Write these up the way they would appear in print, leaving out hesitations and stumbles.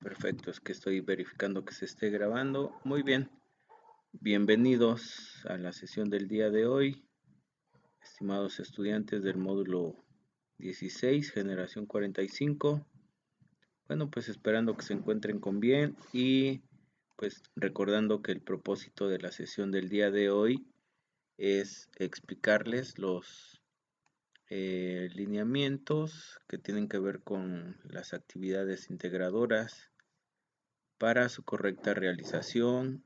Perfecto, es que estoy verificando que se esté grabando. Muy bien, bienvenidos a la sesión del día de hoy, estimados estudiantes del módulo 16, generación 45. Bueno, pues esperando que se encuentren con bien y pues recordando que el propósito de la sesión del día de hoy es explicarles los lineamientos que tienen que ver con las actividades integradoras para su correcta realización,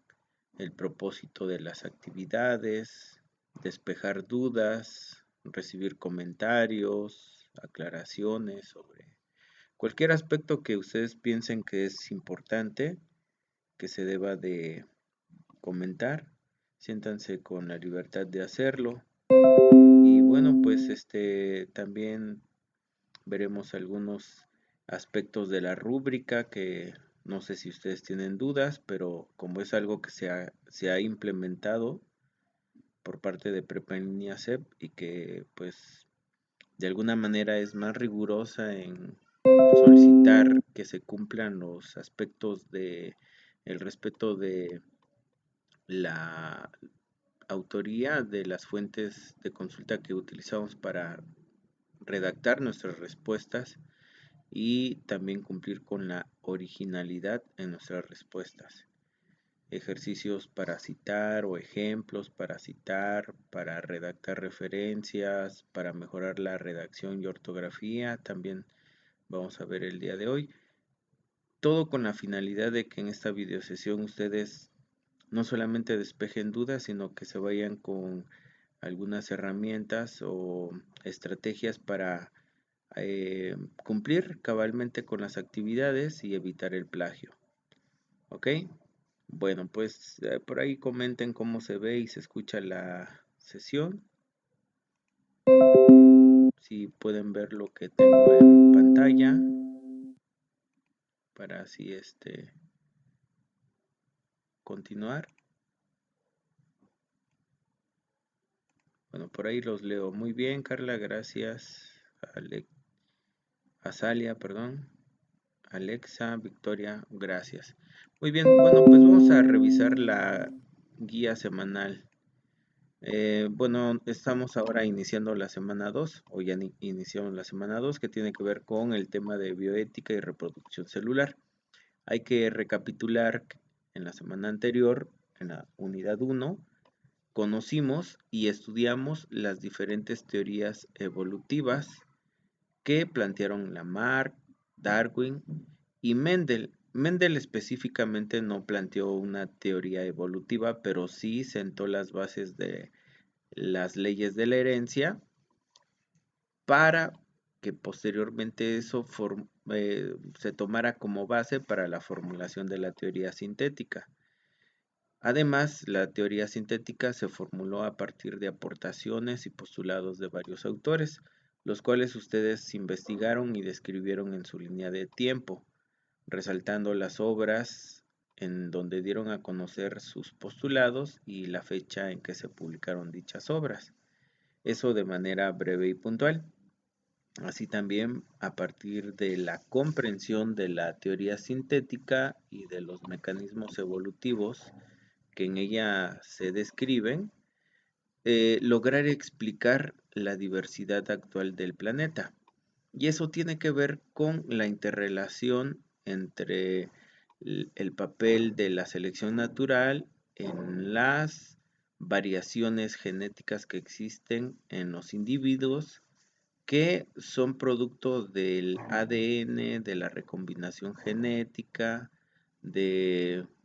el propósito de las actividades, despejar dudas, recibir comentarios, aclaraciones sobre cualquier aspecto que ustedes piensen que es importante, que se deba de comentar. Siéntanse con la libertad de hacerlo. Y bueno, pues también veremos algunos aspectos de la rúbrica que no sé si ustedes tienen dudas, pero como es algo que se ha implementado por parte de Prepa en Línea CEP y que pues de alguna manera es más rigurosa en solicitar que se cumplan los aspectos de el respeto de la autoría de las fuentes de consulta que utilizamos para redactar nuestras respuestas y también cumplir con la originalidad en nuestras respuestas. Ejercicios para citar o ejemplos para citar, para redactar referencias, para mejorar la redacción y ortografía, también vamos a ver el día de hoy. Todo con la finalidad de que en esta videosesión ustedes no solamente despejen dudas, sino que se vayan con algunas herramientas o estrategias para cumplir cabalmente con las actividades y evitar el plagio. ¿Ok? Bueno, pues por ahí comenten cómo se ve y se escucha la sesión. Si pueden ver lo que tengo en pantalla para así continuar. Bueno, por ahí los leo. Muy bien, Carla, gracias. Azalia, perdón. Alexa, Victoria, gracias. Muy bien, bueno, pues vamos a revisar la guía semanal. Bueno, estamos ahora iniciando la semana 2, o ya iniciamos la semana 2, que tiene que ver con el tema de bioética y reproducción celular. Hay que recapitular que en la semana anterior, en la unidad 1, conocimos y estudiamos las diferentes teorías evolutivas que plantearon Lamarck, Darwin y Mendel. Mendel específicamente no planteó una teoría evolutiva, pero sí sentó las bases de las leyes de la herencia para que posteriormente eso se tomara como base para la formulación de la teoría sintética. Además, la teoría sintética se formuló a partir de aportaciones y postulados de varios autores, los cuales ustedes investigaron y describieron en su línea de tiempo, resaltando las obras en donde dieron a conocer sus postulados y la fecha en que se publicaron dichas obras. Eso de manera breve y puntual. Así también, a partir de la comprensión de la teoría sintética y de los mecanismos evolutivos que en ella se describen, lograr explicar la diversidad actual del planeta. Y eso tiene que ver con la interrelación entre el papel de la selección natural en las variaciones genéticas que existen en los individuos que son producto del ADN, de la recombinación genética,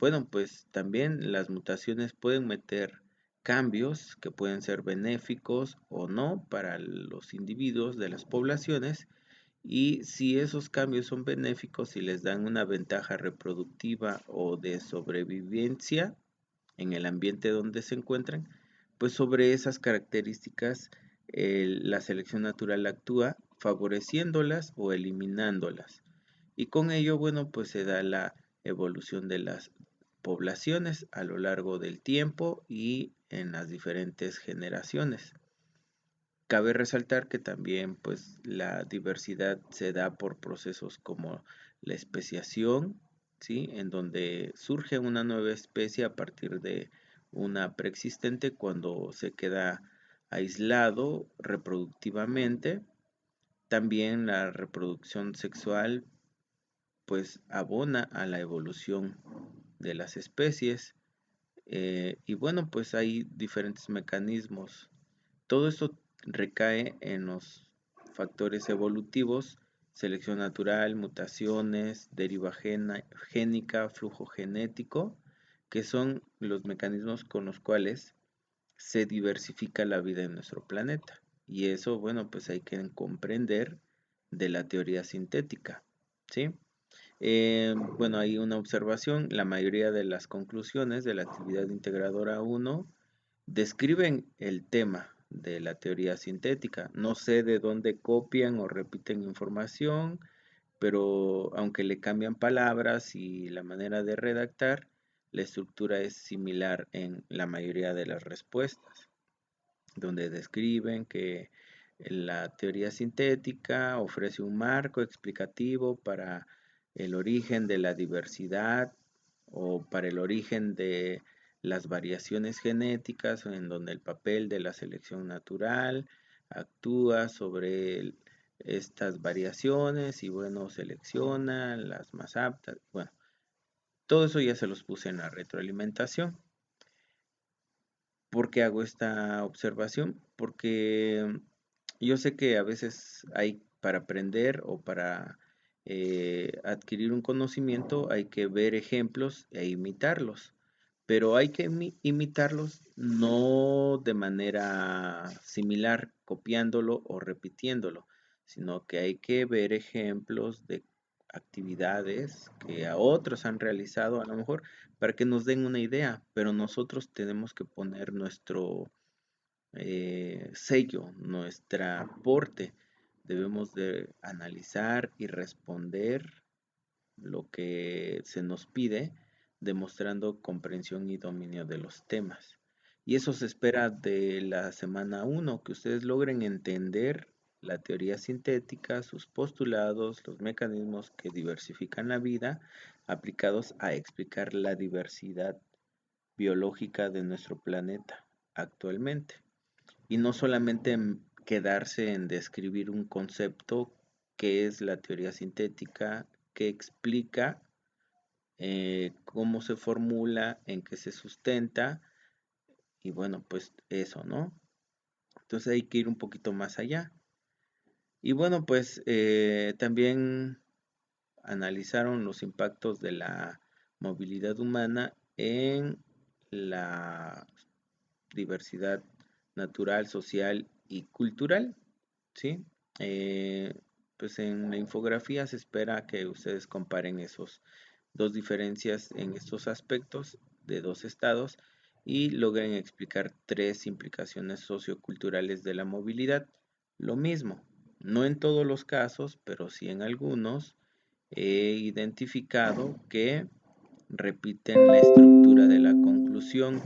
bueno, pues también las mutaciones pueden meter cambios que pueden ser benéficos o no para los individuos de las poblaciones, y si esos cambios son benéficos y les dan una ventaja reproductiva o de sobrevivencia en el ambiente donde se encuentran, pues sobre esas características la selección natural actúa favoreciéndolas o eliminándolas. Y con ello, bueno, pues se da la evolución de las poblaciones a lo largo del tiempo y en las diferentes generaciones. Cabe resaltar que también pues la diversidad se da por procesos como la especiación ¿sí? En donde surge una nueva especie a partir de una preexistente cuando se queda aislado reproductivamente. También la reproducción sexual pues abona a la evolución de las especies. Y bueno, pues hay diferentes mecanismos. Todo esto recae en los factores evolutivos: selección natural, mutaciones, deriva génica, flujo genético, que son los mecanismos con los cuales se diversifica la vida en nuestro planeta. Y eso, bueno, pues hay que comprender de la teoría sintética, ¿sí? Bueno, hay una observación: la mayoría de las conclusiones de la actividad integradora 1 describen el tema de la teoría sintética. No sé de dónde copian o repiten información, pero aunque le cambian palabras y la manera de redactar, la estructura es similar en la mayoría de las respuestas, donde describen que la teoría sintética ofrece un marco explicativo para el origen de la diversidad o para el origen de las variaciones genéticas, en donde el papel de la selección natural actúa sobre estas variaciones y bueno, selecciona las más aptas. Bueno, todo eso ya se los puse en la retroalimentación. ¿Por qué hago esta observación? Porque yo sé que a veces hay, para aprender o para adquirir un conocimiento, hay que ver ejemplos e imitarlos, pero hay que imitarlos no de manera similar, copiándolo o repitiéndolo, sino que hay que ver ejemplos de actividades que a otros han realizado, a lo mejor para que nos den una idea, pero nosotros tenemos que poner nuestro sello, nuestro aporte. Debemos de analizar y responder lo que se nos pide, demostrando comprensión y dominio de los temas. Y eso se espera de la semana 1, que ustedes logren entender la teoría sintética, sus postulados, los mecanismos que diversifican la vida, aplicados a explicar la diversidad biológica de nuestro planeta actualmente. Y no solamente quedarse en describir un concepto que es la teoría sintética, que explica cómo se formula, en qué se sustenta, y bueno, pues eso, ¿no? Entonces hay que ir un poquito más allá. Y bueno, pues también analizaron los impactos de la movilidad humana en la diversidad natural, social y cultural, ¿sí? Eh, pues en la infografía se espera que ustedes comparen esos dos diferencias en estos aspectos de dos estados y logren explicar tres implicaciones socioculturales de la movilidad. Lo mismo, no en todos los casos, pero sí en algunos, he identificado que repiten la estructura de la conclusión,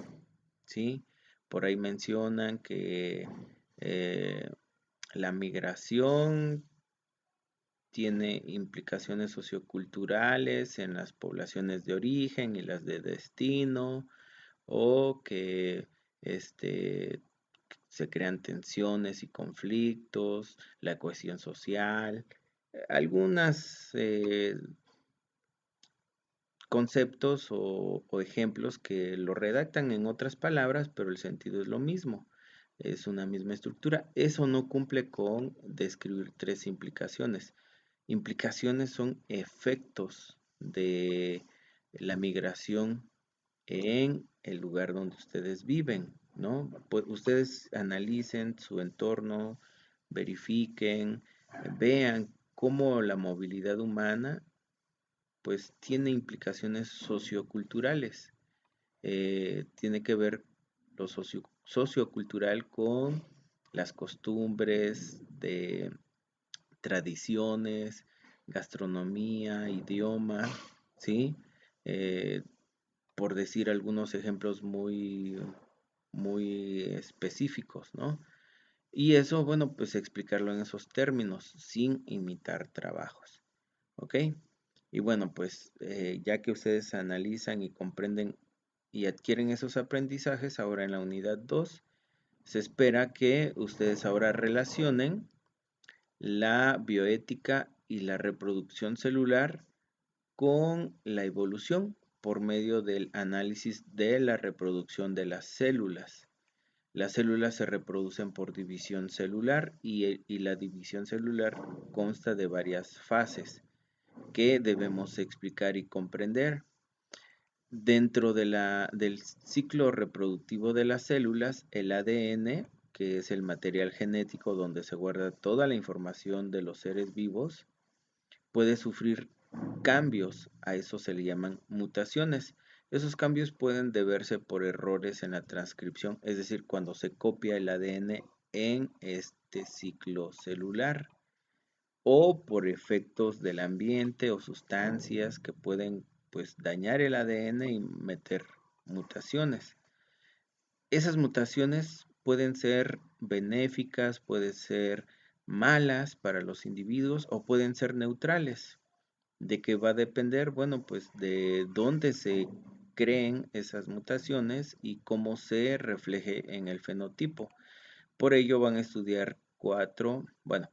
¿sí? Por ahí mencionan que eh, la migración tiene implicaciones socioculturales en las poblaciones de origen y las de destino, o que este, se crean tensiones y conflictos, la cohesión social, algunas conceptos o ejemplos que lo redactan en otras palabras, pero el sentido es lo mismo, es una misma estructura. Eso no cumple con describir tres implicaciones. Implicaciones son efectos de la migración en el lugar donde ustedes viven, ¿no? Pues ustedes analicen su entorno, verifiquen, vean cómo la movilidad humana pues tiene implicaciones socioculturales. Tiene que ver lo sociocultural con las costumbres de tradiciones, gastronomía, idioma, ¿sí? Eh, por decir algunos ejemplos muy específicos, ¿no? Y eso, bueno, pues explicarlo en esos términos, sin imitar trabajos, ¿ok? Y bueno, pues ya que ustedes analizan y comprenden y adquieren esos aprendizajes, ahora en la unidad 2 se espera que ustedes ahora relacionen la bioética y la reproducción celular con la evolución por medio del análisis de la reproducción de las células. Las células se reproducen por división celular y la división celular consta de varias fases que debemos explicar y comprender. Dentro del ciclo reproductivo de las células, el ADN, que es el material genético donde se guarda toda la información de los seres vivos, puede sufrir cambios, a eso se le llaman mutaciones. Esos cambios pueden deberse por errores en la transcripción, es decir, cuando se copia el ADN en este ciclo celular, o por efectos del ambiente o sustancias que pueden pues dañar el ADN y meter mutaciones. Esas mutaciones pueden ser benéficas, pueden ser malas para los individuos o pueden ser neutrales. ¿De qué va a depender? Bueno, pues de dónde se creen esas mutaciones y cómo se refleje en el fenotipo. Por ello van a estudiar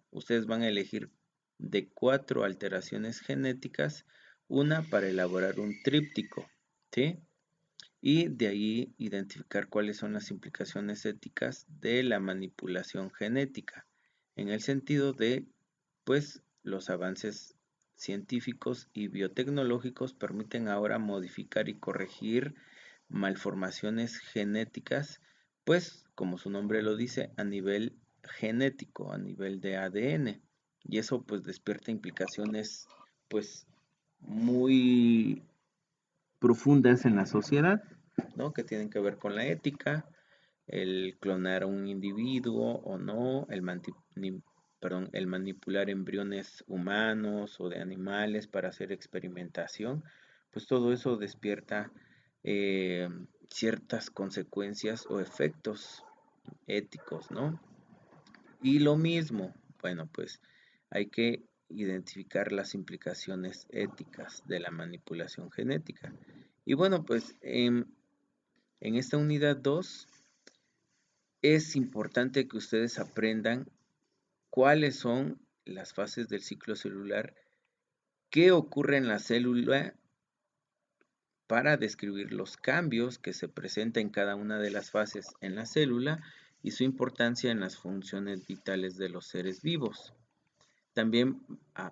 ustedes van a elegir de 4 alteraciones genéticas, una para elaborar un tríptico, ¿sí? Y de ahí identificar cuáles son las implicaciones éticas de la manipulación genética, en el sentido de, pues, los avances científicos y biotecnológicos permiten ahora modificar y corregir malformaciones genéticas, pues, como su nombre lo dice, a nivel genético, a nivel de ADN. Y eso pues despierta implicaciones pues muy profundas en la sociedad, ¿no? Que tienen que ver con la ética, el clonar a un individuo o no, el manipular embriones humanos o de animales para hacer experimentación, pues todo eso despierta eh, ciertas consecuencias o efectos éticos, ¿no? Y lo mismo, bueno, pues hay que identificar las implicaciones éticas de la manipulación genética. Y bueno, pues en esta unidad 2 es importante que ustedes aprendan cuáles son las fases del ciclo celular, qué ocurre en la célula para describir los cambios que se presentan en cada una de las fases en la célula y su importancia en las funciones vitales de los seres vivos. También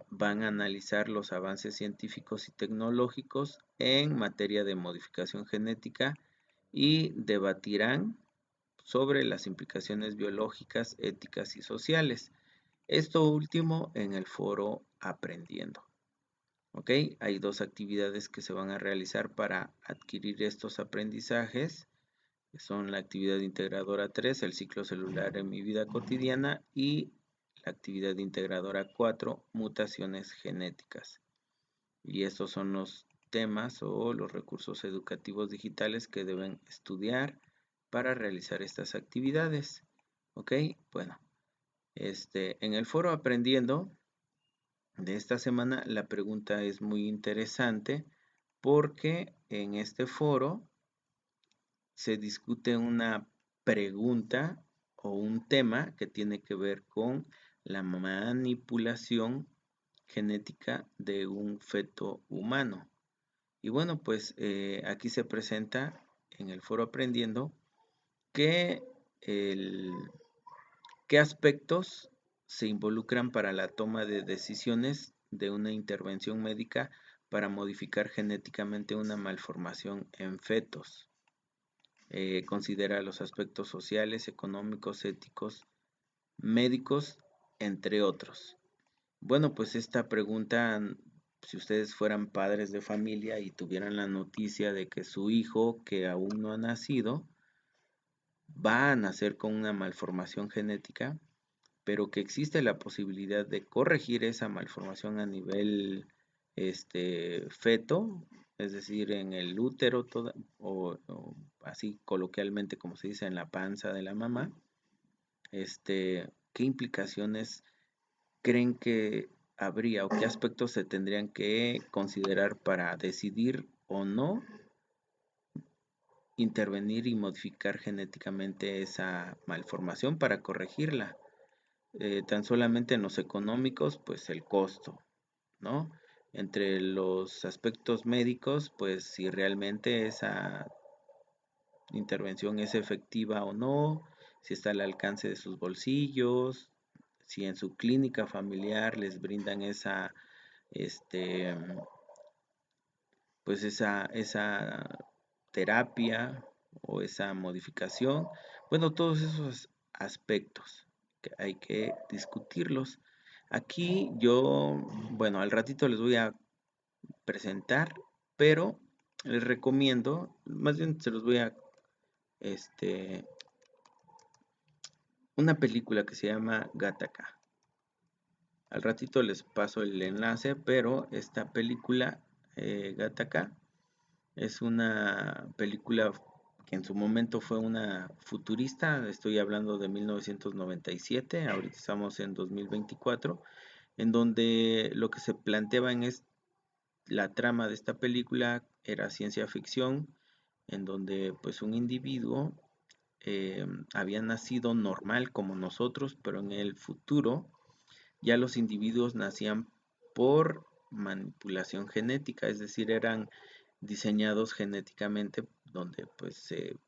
van a analizar los avances científicos y tecnológicos en materia de modificación genética y debatirán sobre las implicaciones biológicas, éticas y sociales. Esto último en el foro Aprendiendo. ¿Ok? Hay 2 actividades que se van a realizar para adquirir estos aprendizajes, que son la actividad integradora 3, el ciclo celular en mi vida cotidiana, y la actividad integradora 4, mutaciones genéticas. Y estos son los temas o los recursos educativos digitales que deben estudiar para realizar estas actividades. ¿Ok? Bueno, en el foro Aprendiendo de esta semana la pregunta es muy interesante porque en este foro se discute una pregunta o un tema que tiene que ver con la manipulación genética de un feto humano. Y bueno, pues aquí se presenta en el foro Aprendiendo que qué aspectos se involucran para la toma de decisiones de una intervención médica para modificar genéticamente una malformación en fetos. Considera los aspectos sociales, económicos, éticos, médicos, entre otros. Bueno, pues esta pregunta, si ustedes fueran padres de familia y tuvieran la noticia de que su hijo, que aún no ha nacido, va a nacer con una malformación genética, pero que existe la posibilidad de corregir esa malformación a nivel feto, es decir, en el útero, o así coloquialmente como se dice, en la panza de la mamá, ¿qué implicaciones creen que habría o qué aspectos se tendrían que considerar para decidir o no intervenir y modificar genéticamente esa malformación para corregirla? Tan solamente en los económicos, pues el costo, ¿no? Entre los aspectos médicos, pues si realmente esa intervención es efectiva o no, si está al alcance de sus bolsillos, si en su clínica familiar les brindan esa, este, pues esa terapia o esa modificación. Bueno, todos esos aspectos que hay que discutirlos. Aquí yo, bueno, al ratito les voy a presentar, pero les recomiendo, más bien se los voy a, este, una película que se llama Gattaca. Al ratito les paso el enlace, pero esta película, Gattaca, es una película que en su momento fue una futurista, estoy hablando de 1997, ahorita estamos en 2024, en donde lo que se planteaba en la trama de esta película era ciencia ficción, en donde pues un individuo había nacido normal como nosotros, pero en el futuro ya los individuos nacían por manipulación genética, es decir, eran diseñados genéticamente donde pues se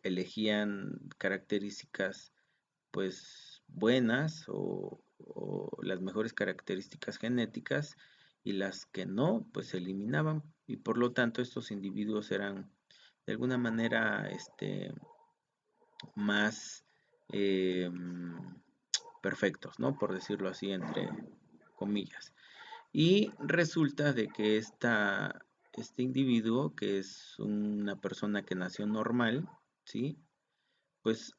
elegían características pues buenas o las mejores características genéticas y las que no pues se eliminaban y por lo tanto estos individuos eran de alguna manera más eh, perfectos, ¿no? Por decirlo así entre comillas. Y resulta de que este individuo, que es una persona que nació normal, ¿sí? Pues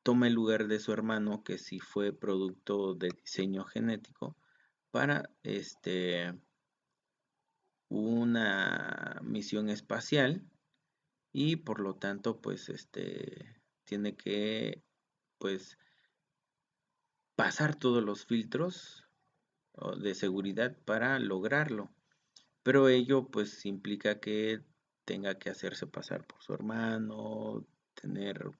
toma el lugar de su hermano, que sí fue producto de diseño genético, para una misión espacial y por lo tanto, pues tiene que, pues, pasar todos los filtros de seguridad para lograrlo. Pero ello pues implica que tenga que hacerse pasar por su hermano, tener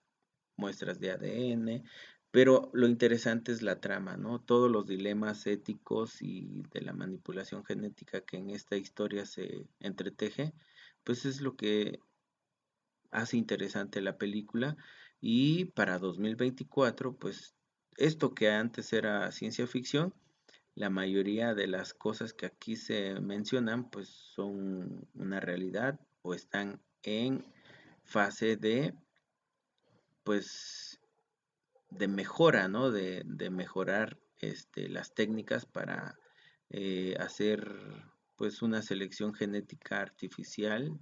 muestras de ADN, pero lo interesante es la trama, ¿no? Todos los dilemas éticos y de la manipulación genética que en esta historia se entreteje, pues es lo que hace interesante la película y para 2024, pues esto que antes era ciencia ficción, la mayoría de las cosas que aquí se mencionan pues son una realidad o están en fase de pues de mejora, ¿no? De mejorar las técnicas para hacer pues una selección genética artificial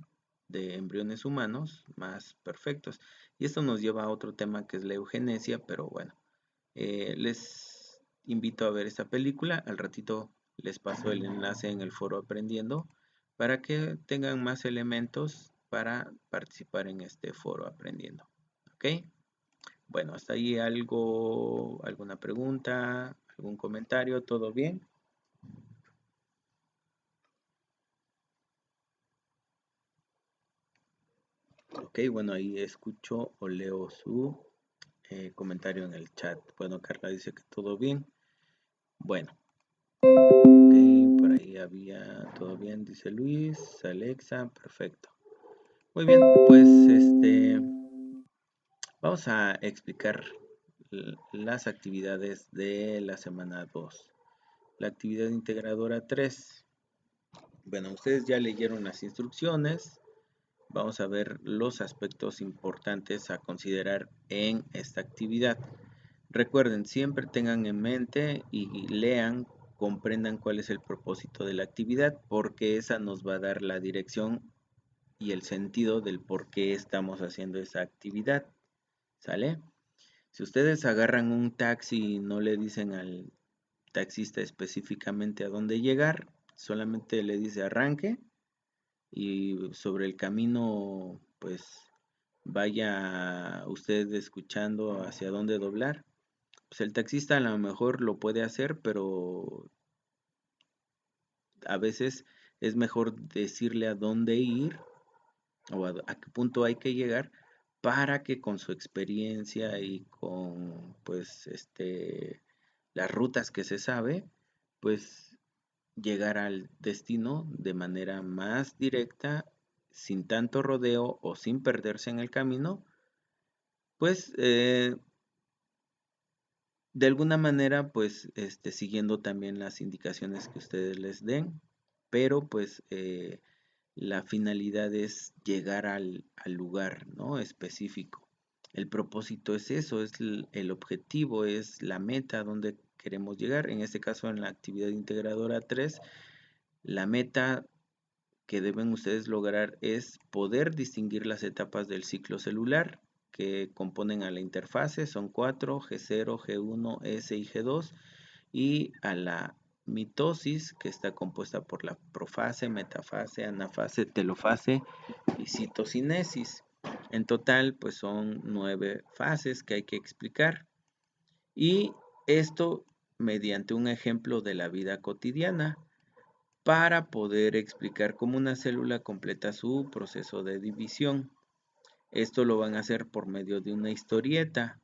de embriones humanos más perfectos. Y esto nos lleva a otro tema que es la eugenesia, pero bueno, les invito a ver esta película. Al ratito les paso el enlace en el foro Aprendiendo para que tengan más elementos para participar en este foro Aprendiendo. ¿Ok? Bueno, hasta ahí alguna pregunta, algún comentario, ¿todo bien? Ok, bueno, ahí escucho o leo su comentario en el chat. Bueno, Carla dice que todo bien. Bueno, ok, por ahí había todo bien, dice Luis, Alexa, perfecto. Muy bien, pues vamos a explicar las actividades de la semana 2. La actividad integradora 3. Bueno, ustedes ya leyeron las instrucciones. Vamos a ver los aspectos importantes a considerar en esta actividad. Recuerden, siempre tengan en mente y lean, comprendan cuál es el propósito de la actividad, porque esa nos va a dar la dirección y el sentido del por qué estamos haciendo esa actividad. ¿Sale? Si ustedes agarran un taxi y no le dicen al taxista específicamente a dónde llegar, solamente le dice arranque y sobre el camino pues vaya usted escuchando hacia dónde doblar. Pues el taxista a lo mejor lo puede hacer, pero a veces es mejor decirle a dónde ir o a qué punto hay que llegar para que con su experiencia y con pues las rutas que se sabe, pues llegar al destino de manera más directa, sin tanto rodeo o sin perderse en el camino, pues de alguna manera, pues siguiendo también las indicaciones que ustedes les den, pero pues la finalidad es llegar al lugar, ¿no? Específico. El propósito es eso, es el objetivo, es la meta donde queremos llegar. En este caso, en la actividad integradora 3, la meta que deben ustedes lograr es poder distinguir las etapas del ciclo celular que componen a la interfase, son 4, G0, G1, S y G2, y a la mitosis, que está compuesta por la profase, metafase, anafase, telofase y citocinesis. En total, pues son 9 fases que hay que explicar. Y esto mediante un ejemplo de la vida cotidiana para poder explicar cómo una célula completa su proceso de división. Esto lo van a hacer por medio de una historieta.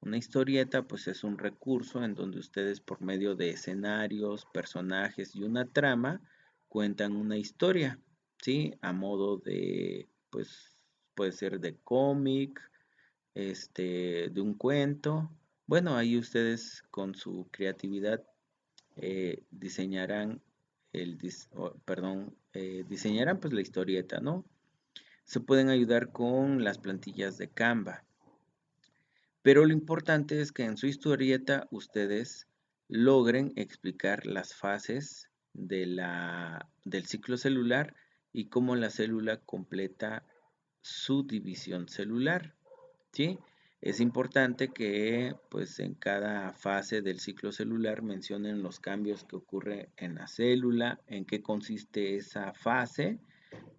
Una historieta pues es un recurso en donde ustedes por medio de escenarios, personajes y una trama cuentan una historia, ¿sí? A modo de pues puede ser de cómic, de un cuento. Bueno, ahí ustedes con su creatividad diseñarán diseñarán pues la historieta, ¿no? Se pueden ayudar con las plantillas de Canva. Pero lo importante es que en su historieta ustedes logren explicar las fases del ciclo celular y cómo la célula completa su división celular, ¿sí? Es importante que pues en cada fase del ciclo celular mencionen los cambios que ocurren en la célula, en qué consiste esa fase,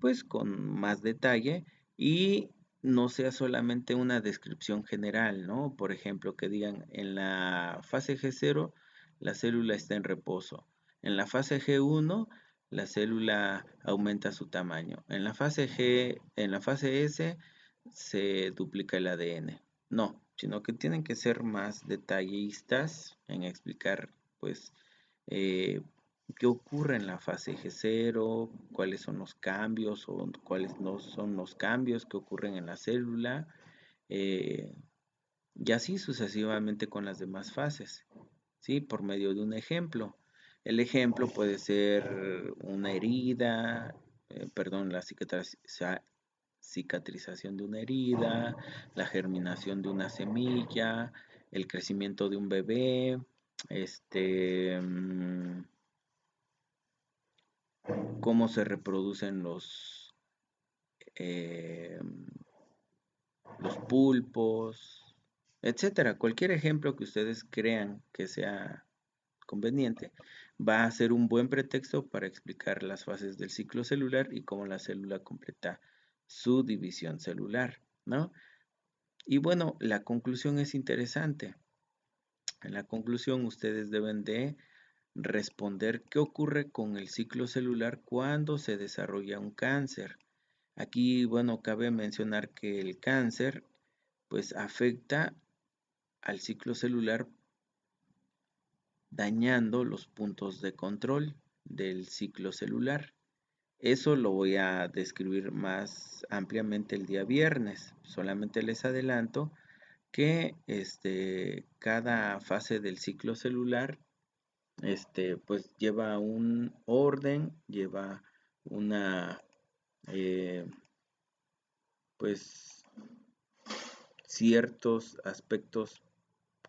pues con más detalle y no sea solamente una descripción general, ¿no? Por ejemplo, que digan en la fase G0 la célula está en reposo. En la fase G1 la célula aumenta su tamaño. En la fase S se duplica el ADN. No, sino que tienen que ser más detallistas en explicar, pues, eh, qué ocurre en la fase G0, cuáles son los cambios o cuáles no son los cambios que ocurren en la célula, eh, y así sucesivamente con las demás fases, ¿sí? Por medio de un ejemplo. El ejemplo puede ser una herida, perdón, la cicatrización de una herida, la germinación de una semilla, el crecimiento de un bebé, cómo se reproducen eh, los pulpos, etcétera. Cualquier ejemplo que ustedes crean que sea conveniente va a ser un buen pretexto para explicar las fases del ciclo celular y cómo la célula completa su división celular, ¿no? Y bueno, la conclusión es interesante. En la conclusión ustedes deben de responder qué ocurre con el ciclo celular cuando se desarrolla un cáncer. Aquí, bueno, cabe mencionar que el cáncer pues afecta al ciclo celular dañando los puntos de control del ciclo celular. Eso lo voy a describir más ampliamente el día viernes. Solamente les adelanto que cada fase del ciclo celular pues lleva un orden, lleva una eh, pues ciertos aspectos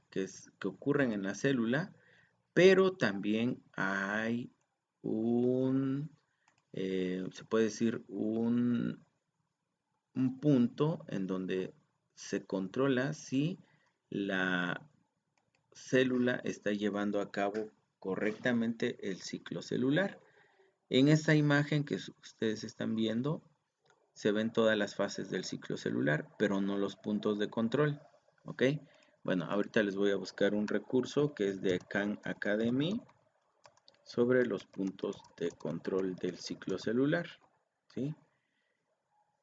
que ocurren en la célula, pero también hay se puede decir un punto en donde se controla si la célula está llevando a cabo correctamente el ciclo celular. En esta imagen que ustedes están viendo, se ven todas las fases del ciclo celular, pero no los puntos de control. ¿Ok? Bueno, ahorita les voy a buscar un recurso que es de Khan Academy sobre los puntos de control del ciclo celular, ¿sí?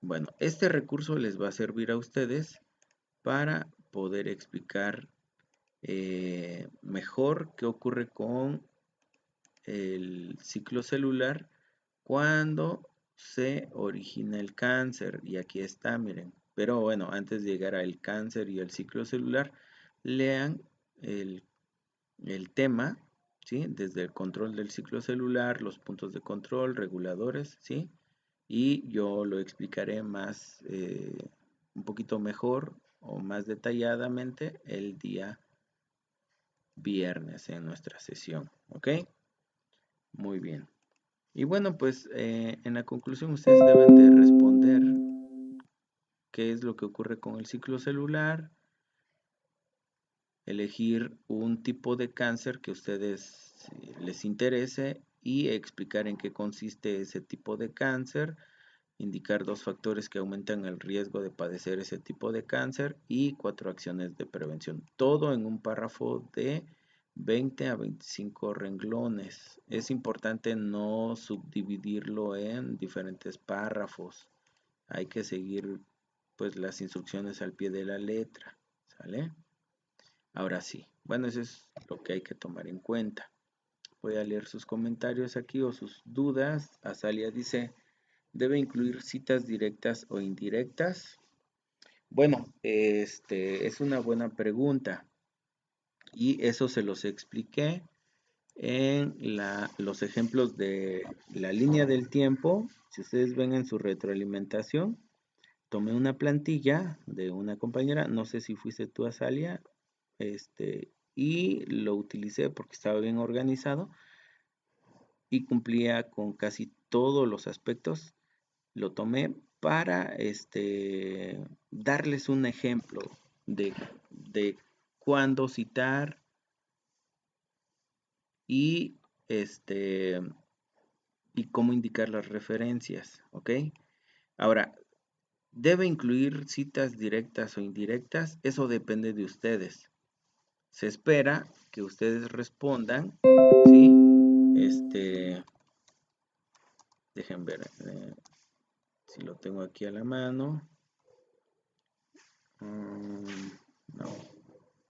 Bueno, este recurso les va a servir a ustedes para poder explicar mejor qué ocurre con el ciclo celular cuando se origina el cáncer. Y aquí está, miren. Pero bueno, antes de llegar al cáncer y al ciclo celular, lean el, el tema, ¿sí? Desde el control del ciclo celular, los puntos de control, reguladores, ¿sí? Y yo lo explicaré más, un poquito mejor o más detalladamente el día viernes en nuestra sesión, ¿ok? Muy bien. Y bueno, pues en la conclusión ustedes deben de responder qué es lo que ocurre con el ciclo celular, elegir un tipo de cáncer que a ustedes les interese y explicar en qué consiste ese tipo de cáncer, indicar 2 factores que aumentan el riesgo de padecer ese tipo de cáncer y 4 acciones de prevención. Todo en un párrafo de 20 a 25 renglones. Es importante no subdividirlo en diferentes párrafos. Hay que seguir pues las instrucciones al pie de la letra, ¿sale? Ahora sí, bueno, eso es lo que hay que tomar en cuenta. Voy a leer sus comentarios aquí o sus dudas. Azalia dice, ¿debe incluir citas directas o indirectas? Bueno, es una buena pregunta y eso se los expliqué en los ejemplos de la línea del tiempo. Si ustedes ven en su retroalimentación, tomé una plantilla de una compañera, no sé si fuiste tú, Azalia, y lo utilicé porque estaba bien organizado y cumplía con casi todos los aspectos. Lo tomé para darles un ejemplo de cuándo citar y este y cómo indicar las referencias, ¿ok? Ahora, ¿debe incluir citas directas o indirectas? Eso depende de ustedes. Se espera que ustedes respondan, ¿sí? Dejen ver si lo tengo aquí a la mano. No,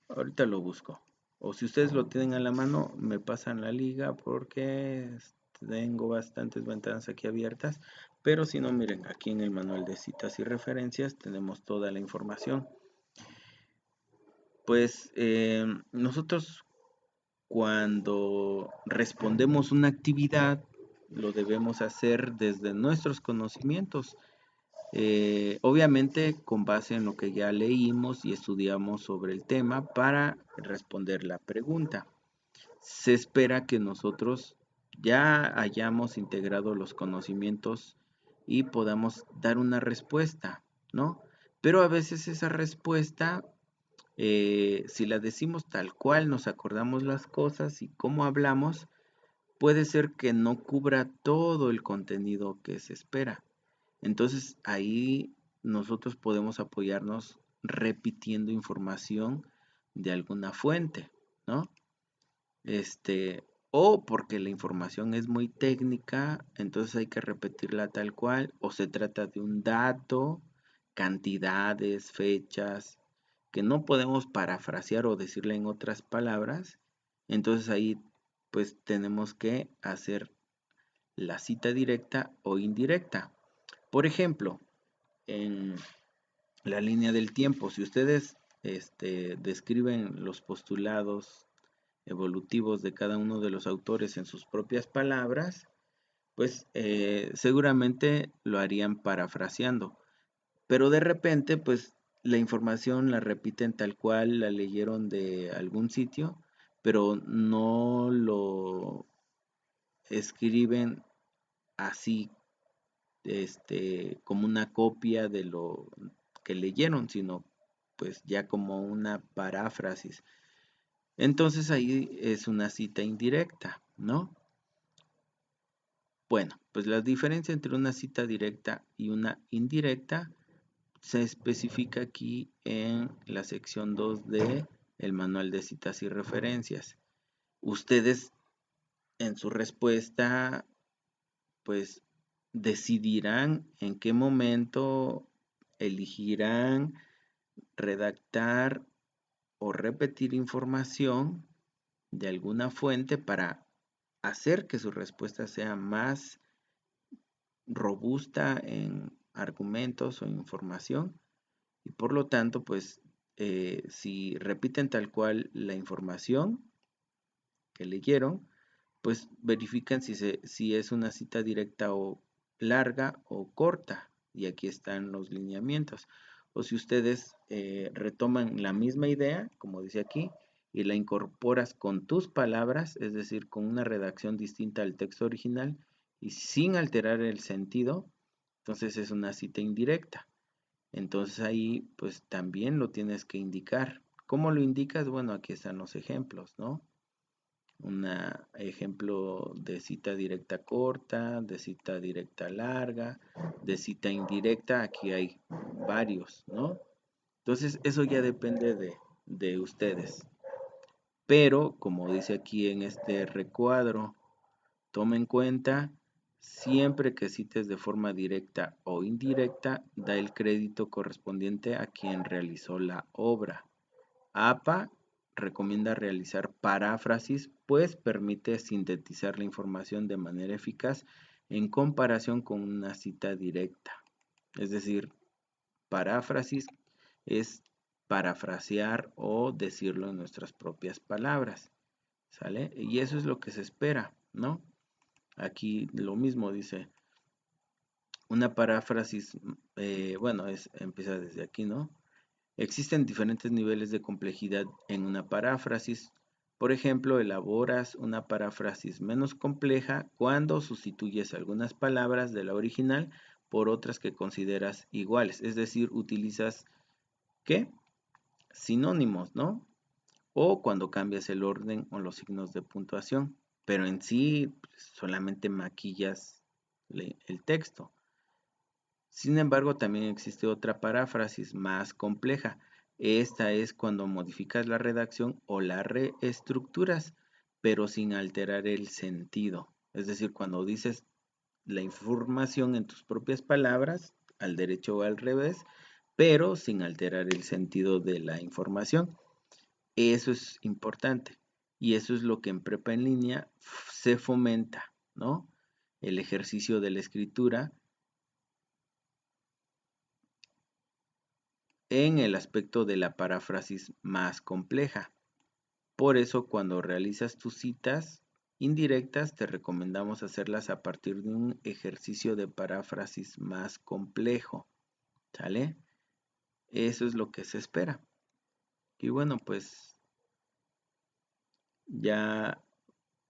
ahorita lo busco. O si ustedes lo tienen a la mano, me pasan la liga porque tengo bastantes ventanas aquí abiertas. Pero si no, miren, aquí en el manual de citas y referencias tenemos toda la información. Pues nosotros cuando respondemos una actividad, lo debemos hacer desde nuestros conocimientos. Obviamente con base en lo que ya leímos y estudiamos sobre el tema para responder la pregunta. Se espera que nosotros ya hayamos integrado los conocimientos y podamos dar una respuesta, ¿no? Pero a veces esa respuesta, si la decimos tal cual, nos acordamos las cosas y cómo hablamos, puede ser que no cubra todo el contenido que se espera. Entonces ahí nosotros podemos apoyarnos repitiendo información de alguna fuente, ¿no? O porque la información es muy técnica, entonces hay que repetirla tal cual, o se trata de un dato, cantidades, fechas, que no podemos parafrasear o decirle en otras palabras, entonces ahí pues tenemos que hacer la cita directa o indirecta. Por ejemplo, en la línea del tiempo, si ustedes describen los postulados evolutivos de cada uno de los autores en sus propias palabras, pues seguramente lo harían parafraseando. Pero de repente, pues la información la repiten tal cual, la leyeron de algún sitio, pero no lo escriben así, como una copia de lo que leyeron, sino pues ya como una paráfrasis. Entonces ahí es una cita indirecta, ¿no? Bueno, pues la diferencia entre una cita directa y una indirecta se especifica aquí en la sección 2 de el manual de citas y referencias. Ustedes en su respuesta, pues decidirán en qué momento elegirán redactar o repetir información de alguna fuente para hacer que su respuesta sea más robusta en argumentos o información, y por lo tanto, pues si repiten tal cual la información que leyeron, pues verifican si es una cita directa o larga o corta, y aquí están los lineamientos. O si ustedes retoman la misma idea, como dice aquí, y la incorporas con tus palabras, es decir, con una redacción distinta al texto original y sin alterar el sentido, entonces es una cita indirecta. Entonces ahí pues también lo tienes que indicar. ¿Cómo lo indicas? Bueno, aquí están los ejemplos, ¿no? Un ejemplo de cita directa corta, de cita directa larga, de cita indirecta, aquí hay varios, ¿no? Entonces eso ya depende de ustedes. Pero, como dice aquí en este recuadro, toma en cuenta, siempre que cites de forma directa o indirecta, da el crédito correspondiente a quien realizó la obra. APA recomienda realizar paráfrasis, pues permite sintetizar la información de manera eficaz en comparación con una cita directa. Es decir, paráfrasis es parafrasear o decirlo en nuestras propias palabras, ¿sale? Y eso es lo que se espera, ¿no? Aquí lo mismo dice, una paráfrasis, bueno, empieza desde aquí, ¿no? Existen diferentes niveles de complejidad en una paráfrasis. Por ejemplo, elaboras una paráfrasis menos compleja cuando sustituyes algunas palabras de la original por otras que consideras iguales. Es decir, utilizas, ¿qué? Sinónimos, ¿no? O cuando cambias el orden o los signos de puntuación. Pero en sí, pues, solamente maquillas el texto. Sin embargo, también existe otra paráfrasis más compleja. Esta es cuando modificas la redacción o la reestructuras, pero sin alterar el sentido. Es decir, cuando dices la información en tus propias palabras, al derecho o al revés, pero sin alterar el sentido de la información. Eso es importante. Y eso es lo que en prepa en línea se fomenta, ¿no? El ejercicio de la escritura en el aspecto de la paráfrasis más compleja. Por eso, cuando realizas tus citas indirectas, te recomendamos hacerlas a partir de un ejercicio de paráfrasis más complejo, ¿sale? Eso es lo que se espera. Y bueno, pues ya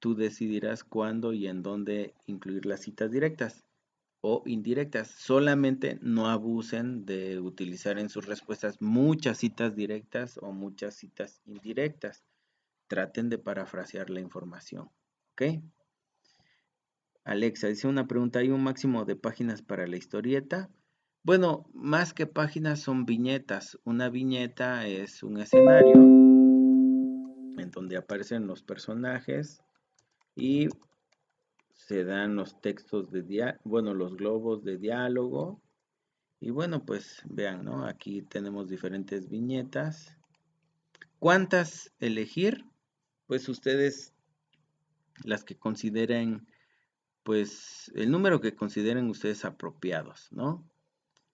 tú decidirás cuándo y en dónde incluir las citas directas o indirectas. Solamente no abusen de utilizar en sus respuestas muchas citas directas o muchas citas indirectas. Traten de parafrasear la información. ¿Ok? Alexa dice una pregunta, ¿hay un máximo de páginas para la historieta? Bueno, más que páginas son viñetas. Una viñeta es un escenario en donde aparecen los personajes y se dan los textos bueno, los globos de diálogo. Y bueno, pues vean, ¿no? Aquí tenemos diferentes viñetas. ¿Cuántas elegir? Pues ustedes las que consideren, pues el número que consideren ustedes apropiados, ¿no?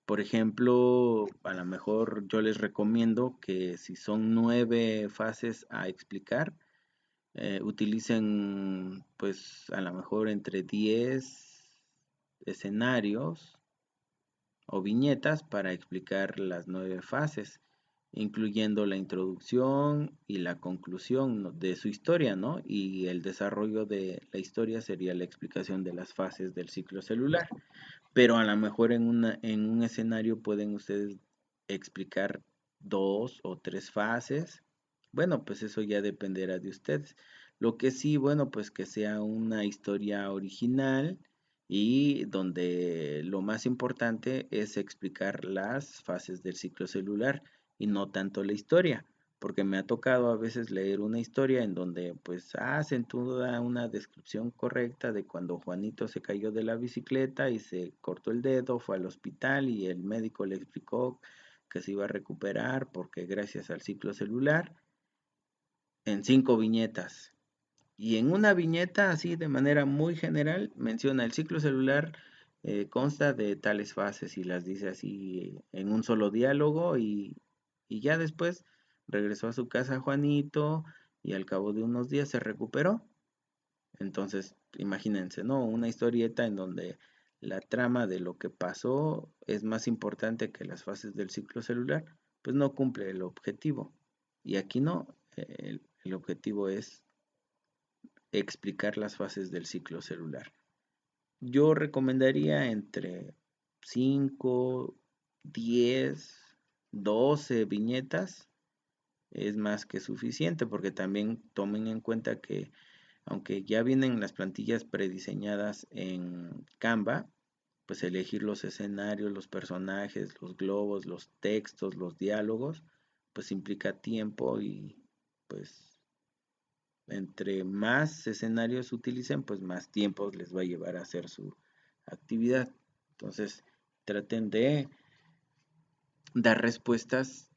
Por ejemplo, a lo mejor yo les recomiendo que si son 9 fases a explicar, utilicen pues a lo mejor entre 10 escenarios o viñetas para explicar las 9 fases, incluyendo la introducción y la conclusión de su historia, ¿no? Y el desarrollo de la historia sería la explicación de las fases del ciclo celular. Pero a lo mejor en un escenario pueden ustedes explicar 2 o 3 fases. Bueno, pues eso ya dependerá de ustedes. Lo que sí, bueno, pues que sea una historia original y donde lo más importante es explicar las fases del ciclo celular y no tanto la historia, porque me ha tocado a veces leer una historia en donde pues hacen toda una descripción correcta de cuando Juanito se cayó de la bicicleta y se cortó el dedo, fue al hospital y el médico le explicó que se iba a recuperar porque gracias al ciclo celular, en 5 viñetas. Y en una viñeta, así de manera muy general, menciona el ciclo celular consta de tales fases y las dice así en un solo diálogo y ya después regresó a su casa Juanito y al cabo de unos días se recuperó. Entonces, imagínense, ¿no? Una historieta en donde la trama de lo que pasó es más importante que las fases del ciclo celular, pues no cumple el objetivo. Y aquí no, el objetivo es explicar las fases del ciclo celular. Yo recomendaría entre 5, 10, 12 viñetas. Es más que suficiente porque también tomen en cuenta que aunque ya vienen las plantillas prediseñadas en Canva, pues elegir los escenarios, los personajes, los globos, los textos, los diálogos, pues implica tiempo y pues entre más escenarios utilicen, pues más tiempo les va a llevar a hacer su actividad. Entonces, traten de dar respuestas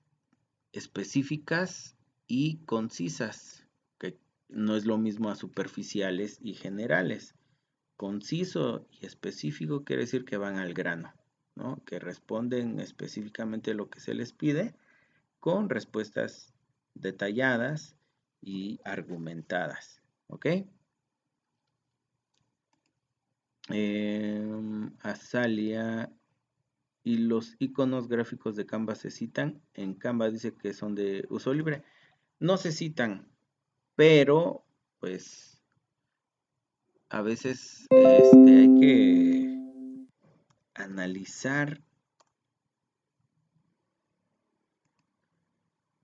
específicas y concisas, que no es lo mismo a superficiales y generales. Conciso y específico quiere decir que van al grano, ¿no? Que responden específicamente lo que se les pide con respuestas detalladas y argumentadas, ¿ok? Azalia y los iconos gráficos de Canva se citan. En Canva dice que son de uso libre. No se citan, pero pues a veces hay que analizar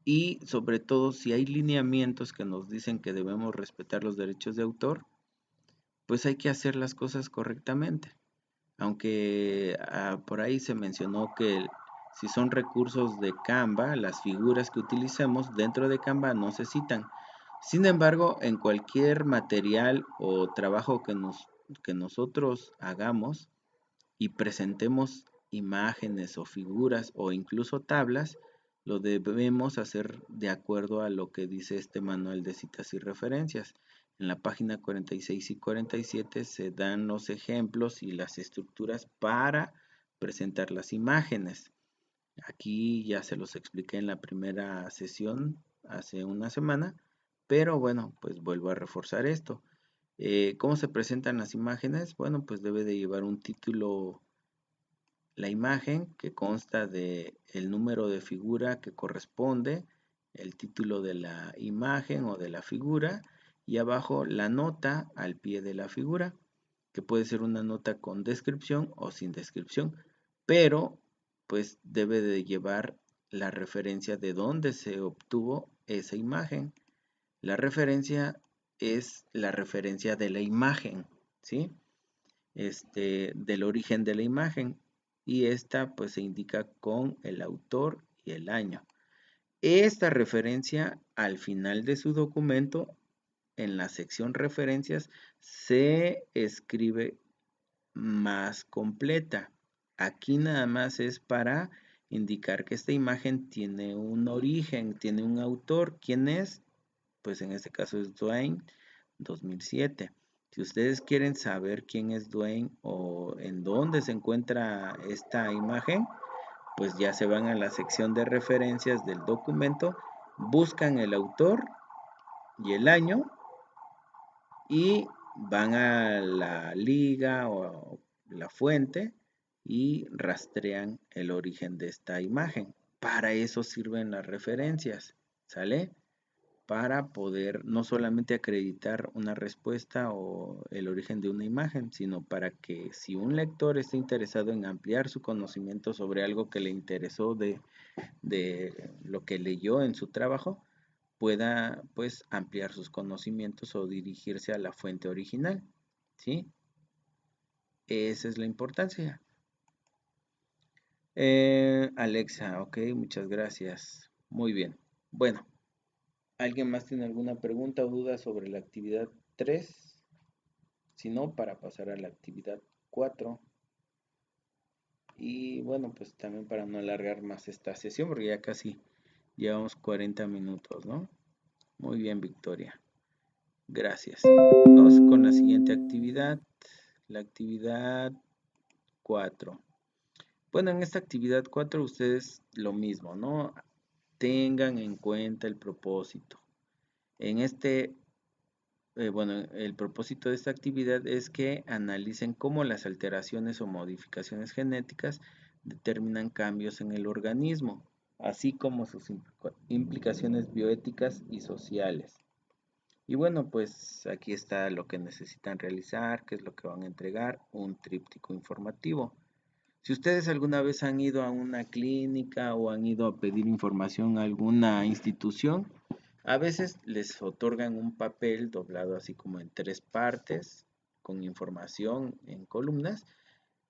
y sobre todo si hay lineamientos que nos dicen que debemos respetar los derechos de autor, pues hay que hacer las cosas correctamente. Aunque por ahí se mencionó que si son recursos de Canva, las figuras que utilicemos dentro de Canva no se citan. Sin embargo, en cualquier material o trabajo que nosotros hagamos y presentemos imágenes o figuras o incluso tablas, lo debemos hacer de acuerdo a lo que dice este manual de citas y referencias. En la página 46 y 47 se dan los ejemplos y las estructuras para presentar las imágenes. Aquí ya se los expliqué en la primera sesión hace una semana, pero bueno, pues vuelvo a reforzar esto. ¿Cómo se presentan las imágenes? Bueno, pues debe de llevar un título la imagen que consta de el número de figura que corresponde, el título de la imagen o de la figura y abajo la nota al pie de la figura, que puede ser una nota con descripción o sin descripción, pero pues debe de llevar la referencia de dónde se obtuvo esa imagen. La referencia es la referencia de la imagen, ¿sí? Del origen de la imagen y esta pues se indica con el autor y el año. Esta referencia al final de su documento, en la sección referencias, se escribe más completa. Aquí nada más es para indicar que esta imagen tiene un origen, tiene un autor. ¿Quién es? Pues en este caso es Dwayne 2007. Si ustedes quieren saber quién es Dwayne o en dónde se encuentra esta imagen, pues ya se van a la sección de referencias del documento, buscan el autor y el año y van a la liga o la fuente y rastrean el origen de esta imagen. Para eso sirven las referencias, ¿sale? Para poder no solamente acreditar una respuesta o el origen de una imagen, sino para que si un lector está interesado en ampliar su conocimiento sobre algo que le interesó de lo que leyó en su trabajo, pueda pues ampliar sus conocimientos o dirigirse a la fuente original, ¿sí? Esa es la importancia. Alexa, ok, muchas gracias. Muy bien. Bueno, ¿Alguien más tiene alguna pregunta o duda sobre la actividad 3? Si no, para pasar a la actividad 4. Y bueno, pues también para no alargar más esta sesión, porque ya casi llevamos 40 minutos, ¿no? Muy bien, Victoria. Gracias. Vamos con la siguiente actividad, la actividad 4. Bueno, en esta actividad 4 ustedes lo mismo, ¿no? Tengan en cuenta el propósito. En bueno, el propósito de esta actividad es que analicen cómo las alteraciones o modificaciones genéticas determinan cambios en el organismo, así como sus implicaciones bioéticas y sociales. Y bueno, pues aquí está lo que necesitan realizar, qué es lo que van a entregar, un tríptico informativo. Si ustedes alguna vez han ido a una clínica o han ido a pedir información a alguna institución, a veces les otorgan un papel doblado así como en 3 partes, con información en columnas,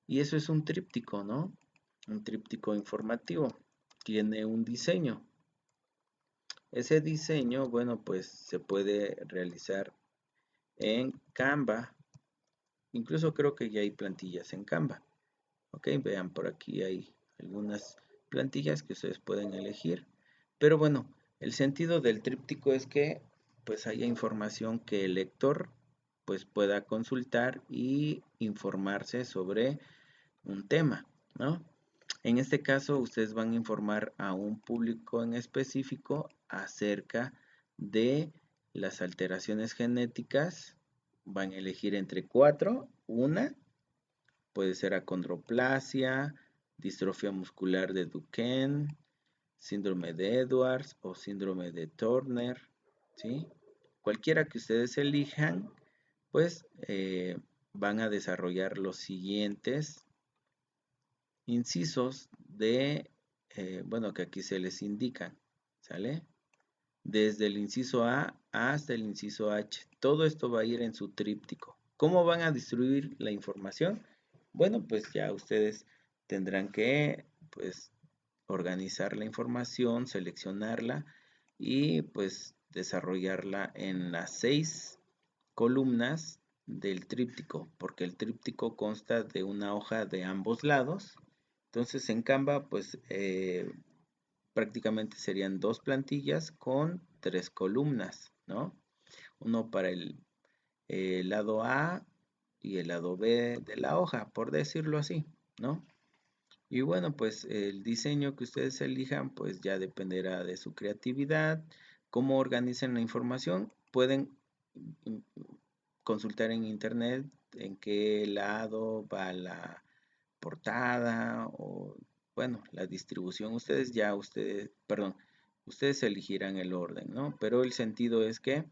y eso es un tríptico, ¿no? Un tríptico informativo. Tiene un diseño. Ese diseño, bueno, pues se puede realizar en Canva. Incluso creo que ya hay plantillas en Canva. Ok, vean por aquí hay algunas plantillas que ustedes pueden elegir. Pero bueno, el sentido del tríptico es que pues haya información que el lector pues pueda consultar y informarse sobre un tema, ¿no? En este caso ustedes van a informar a un público en específico acerca de las alteraciones genéticas. Van a elegir entre 4, una puede ser acondroplasia, distrofia muscular de Duchenne, síndrome de Edwards o síndrome de Turner, ¿sí? Cualquiera que ustedes elijan, pues van a desarrollar los siguientes incisos de, bueno, que aquí se les indican, ¿sale? Desde el inciso A hasta el inciso H. Todo esto va a ir en su tríptico. ¿Cómo van a distribuir la información? Bueno, pues ya ustedes tendrán que, pues, organizar la información, seleccionarla y, pues, desarrollarla en las 6 columnas del tríptico, porque el tríptico consta de una hoja de ambos lados. Entonces, en Canva, pues, prácticamente serían 2 plantillas con 3 columnas, ¿no? Uno para el lado A y el lado B de la hoja, por decirlo así, ¿no? Y bueno, pues el diseño que ustedes elijan, pues ya dependerá de su creatividad, cómo organicen la información. Pueden mm, consultar en internet en qué lado va la portada o, bueno, la distribución. Ustedes elegirán el orden, ¿no? Pero el sentido es que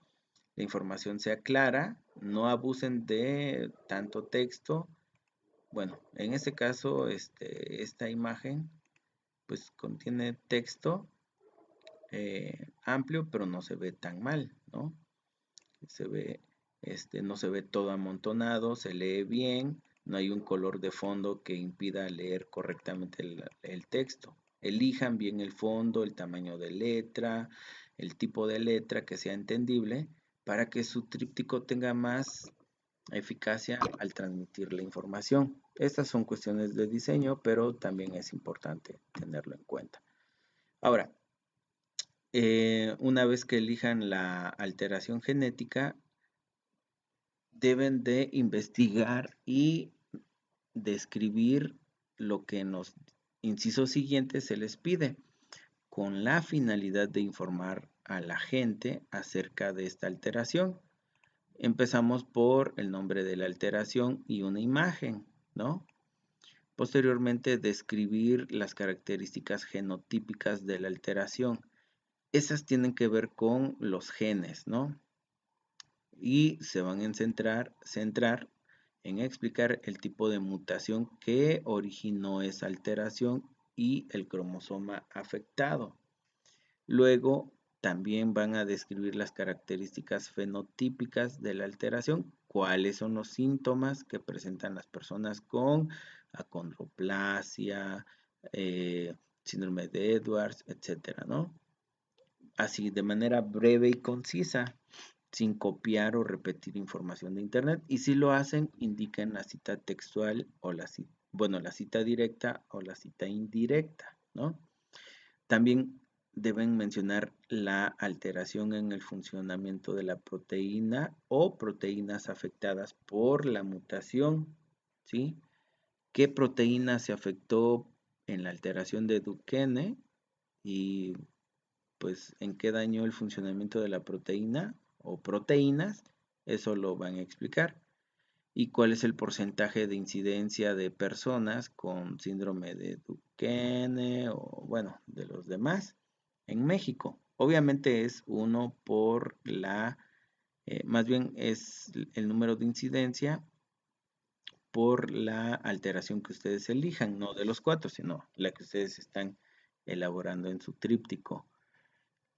la información sea clara, no abusen de tanto texto. Bueno, en este caso, esta imagen pues contiene texto amplio, pero no se ve tan mal, ¿no? Se ve, no se ve todo amontonado, se lee bien, no hay un color de fondo que impida leer correctamente el texto. Elijan bien el fondo, el tamaño de letra, el tipo de letra que sea entendible para que su tríptico tenga más eficacia al transmitir la información. Estas son cuestiones de diseño, pero también es importante tenerlo en cuenta. Ahora, una vez que elijan la alteración genética, deben de investigar y describir lo que en los incisos siguientes se les pide, con la finalidad de informar a la gente acerca de esta alteración. Empezamos por el nombre de la alteración y una imagen, ¿no? Posteriormente, describir las características genotípicas de la alteración. Esas tienen que ver con los genes, ¿no? Y se van a centrar en explicar el tipo de mutación que originó esa alteración y el cromosoma afectado. Luego, también van a describir las características fenotípicas de la alteración, cuáles son los síntomas que presentan las personas con acondroplasia, síndrome de Edwards, etcétera, ¿no? así de manera breve y concisa, sin copiar o repetir información de Internet. Y si lo hacen, indiquen la cita textual o la cita directa o la cita indirecta, ¿no? También deben mencionar la alteración en el funcionamiento de la proteína o proteínas afectadas por la mutación, ¿sí? ¿Qué proteína se afectó en la alteración de Duchenne y pues en qué dañó el funcionamiento de la proteína o proteínas? Eso lo van a explicar. ¿Y cuál es el porcentaje de incidencia de personas con síndrome de Duchenne o bueno, de los demás en México? Obviamente es uno por más bien es el número de incidencia por la alteración que ustedes elijan, no de los cuatro, sino la que ustedes están elaborando en su tríptico.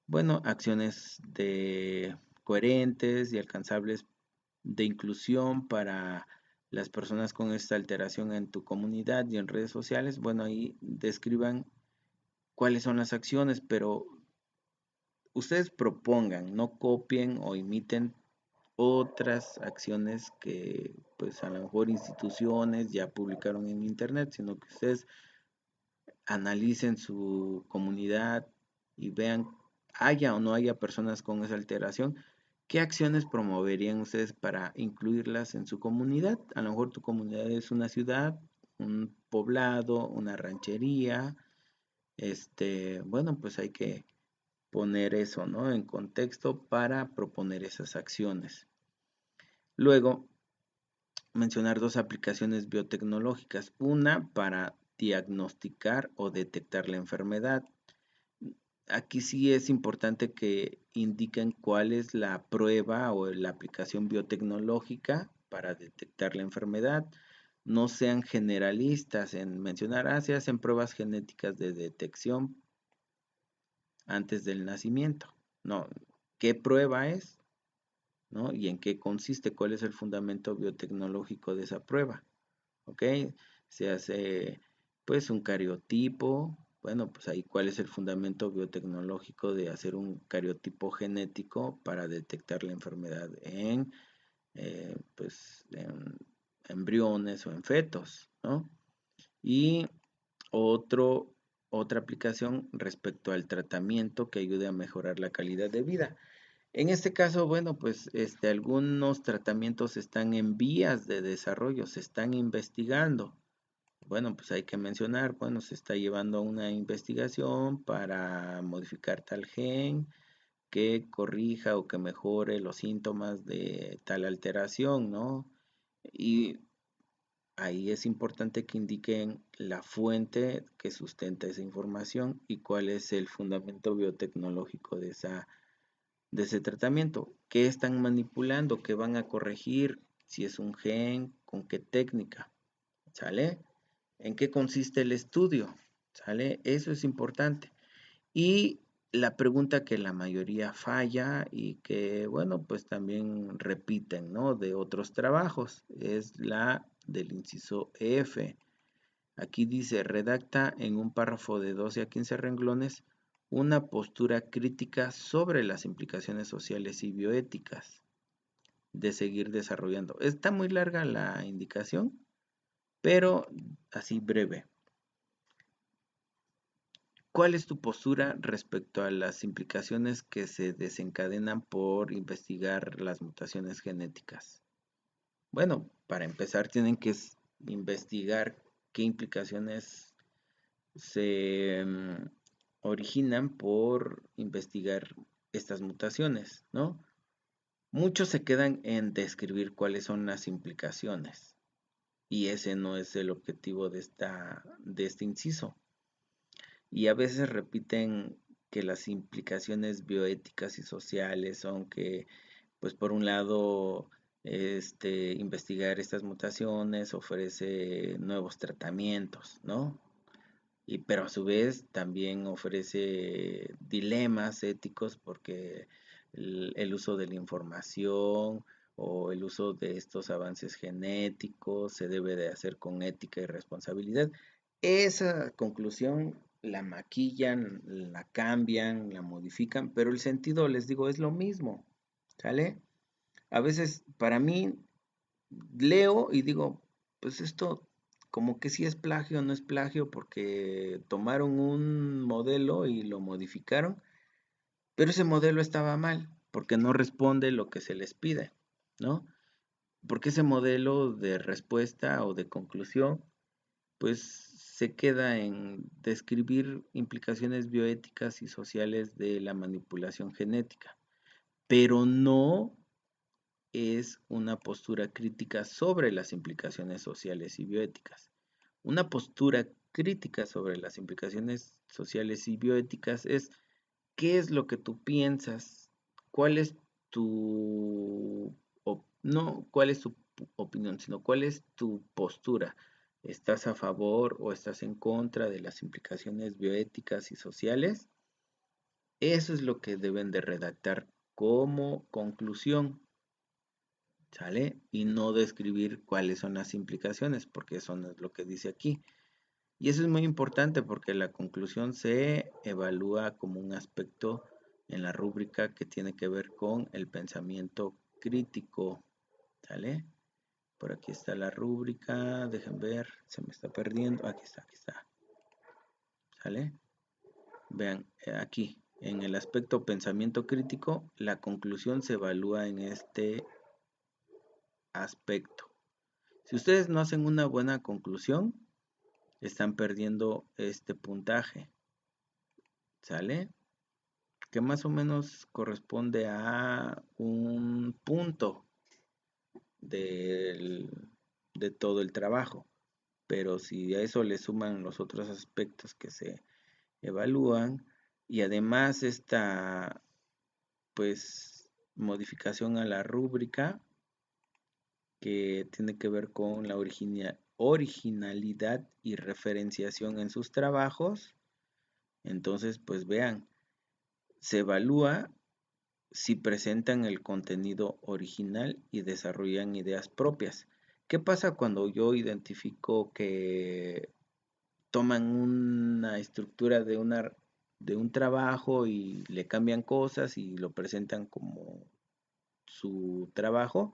Bueno, acciones de coherentes y alcanzables de inclusión para las personas con esta alteración en tu comunidad y en redes sociales. Bueno, ahí describan cuáles son las acciones, pero ustedes propongan, no copien o imiten otras acciones que pues a lo mejor instituciones ya publicaron en internet, sino que ustedes analicen su comunidad y vean, haya o no haya personas con esa alteración, ¿qué acciones promoverían ustedes para incluirlas en su comunidad? A lo mejor tu comunidad es una ciudad, un poblado, una ranchería, bueno, pues hay que poner eso, ¿no? En contexto para proponer esas acciones. Luego, mencionar dos aplicaciones biotecnológicas. Una para diagnosticar o detectar la enfermedad. Aquí sí es importante que indiquen cuál es la prueba o la aplicación biotecnológica para detectar la enfermedad. No sean generalistas en mencionar, se hacen pruebas genéticas de detección antes del nacimiento. No, ¿qué prueba es? ¿No? ¿Y en qué consiste? ¿Cuál es el fundamento biotecnológico de esa prueba? ¿Ok? Se hace pues un cariotipo. Bueno, pues ahí cuál es el fundamento biotecnológico de hacer un cariotipo genético para detectar la enfermedad en pues en embriones o en fetos, ¿no? Y otra aplicación respecto al tratamiento que ayude a mejorar la calidad de vida. En este caso, bueno, pues algunos tratamientos están en vías de desarrollo, se están investigando. Bueno, pues hay que mencionar, bueno, se está llevando una investigación para modificar tal gen que corrija o que mejore los síntomas de tal alteración, ¿no? Y ahí es importante que indiquen la fuente que sustenta esa información y cuál es el fundamento biotecnológico de ese tratamiento. ¿Qué están manipulando? ¿Qué van a corregir? Si es un gen, ¿con qué técnica? ¿Sale? ¿En qué consiste el estudio? ¿Sale? Eso es importante. Y la pregunta que la mayoría falla y que, bueno, pues también repiten, ¿no? De otros trabajos, es la del inciso F. Aquí dice, redacta en un párrafo de 12 a 15 renglones una postura crítica sobre las implicaciones sociales y bioéticas de seguir desarrollando. Está muy larga la indicación, pero así breve. ¿Cuál es tu postura respecto a las implicaciones que se desencadenan por investigar las mutaciones genéticas? Bueno, para empezar tienen que investigar qué implicaciones se originan por investigar estas mutaciones, ¿no? Muchos se quedan en describir cuáles son las implicaciones y ese no es el objetivo de este inciso. Y a veces repiten que las implicaciones bioéticas y sociales son que, pues por un lado, investigar estas mutaciones ofrece nuevos tratamientos, ¿no? Pero a su vez también ofrece dilemas éticos porque el uso de la información o el uso de estos avances genéticos se debe de hacer con ética y responsabilidad. Esa conclusión la maquillan, la cambian, la modifican, pero el sentido, les digo, es lo mismo, ¿sale? A veces para mí leo y digo, pues esto como que sí es plagio o no es plagio porque tomaron un modelo y lo modificaron, pero ese modelo estaba mal porque no responde lo que se les pide, ¿no? Porque ese modelo de respuesta o de conclusión pues se queda en describir implicaciones bioéticas y sociales de la manipulación genética, pero no es una postura crítica sobre las implicaciones sociales y bioéticas. Una postura crítica sobre las implicaciones sociales y bioéticas es qué es lo que tú piensas, cuál es tu, no cuál es tu opinión, sino cuál es tu postura. ¿Estás a favor o estás en contra de las implicaciones bioéticas y sociales? Eso es lo que deben de redactar como conclusión, ¿sale? Y no describir cuáles son las implicaciones, porque eso no es lo que dice aquí. Y eso es muy importante porque la conclusión se evalúa como un aspecto en la rúbrica que tiene que ver con el pensamiento crítico, ¿sale? Por aquí está la rúbrica, dejen ver, se me está perdiendo, aquí está, ¿sale? Vean, aquí, en el aspecto pensamiento crítico, la conclusión se evalúa en este aspecto. Si ustedes no hacen una buena conclusión, están perdiendo este puntaje, ¿sale? Que más o menos corresponde a un punto del- de todo el trabajo. Pero si a eso le suman los otros aspectos que se evalúan y además esta pues modificación a la rúbrica que tiene que ver con la originalidad y referenciación en sus trabajos, entonces pues vean, se evalúa si presentan el contenido original y desarrollan ideas propias. ¿Qué pasa cuando yo identifico que toman una estructura de un trabajo y le cambian cosas y lo presentan como su trabajo?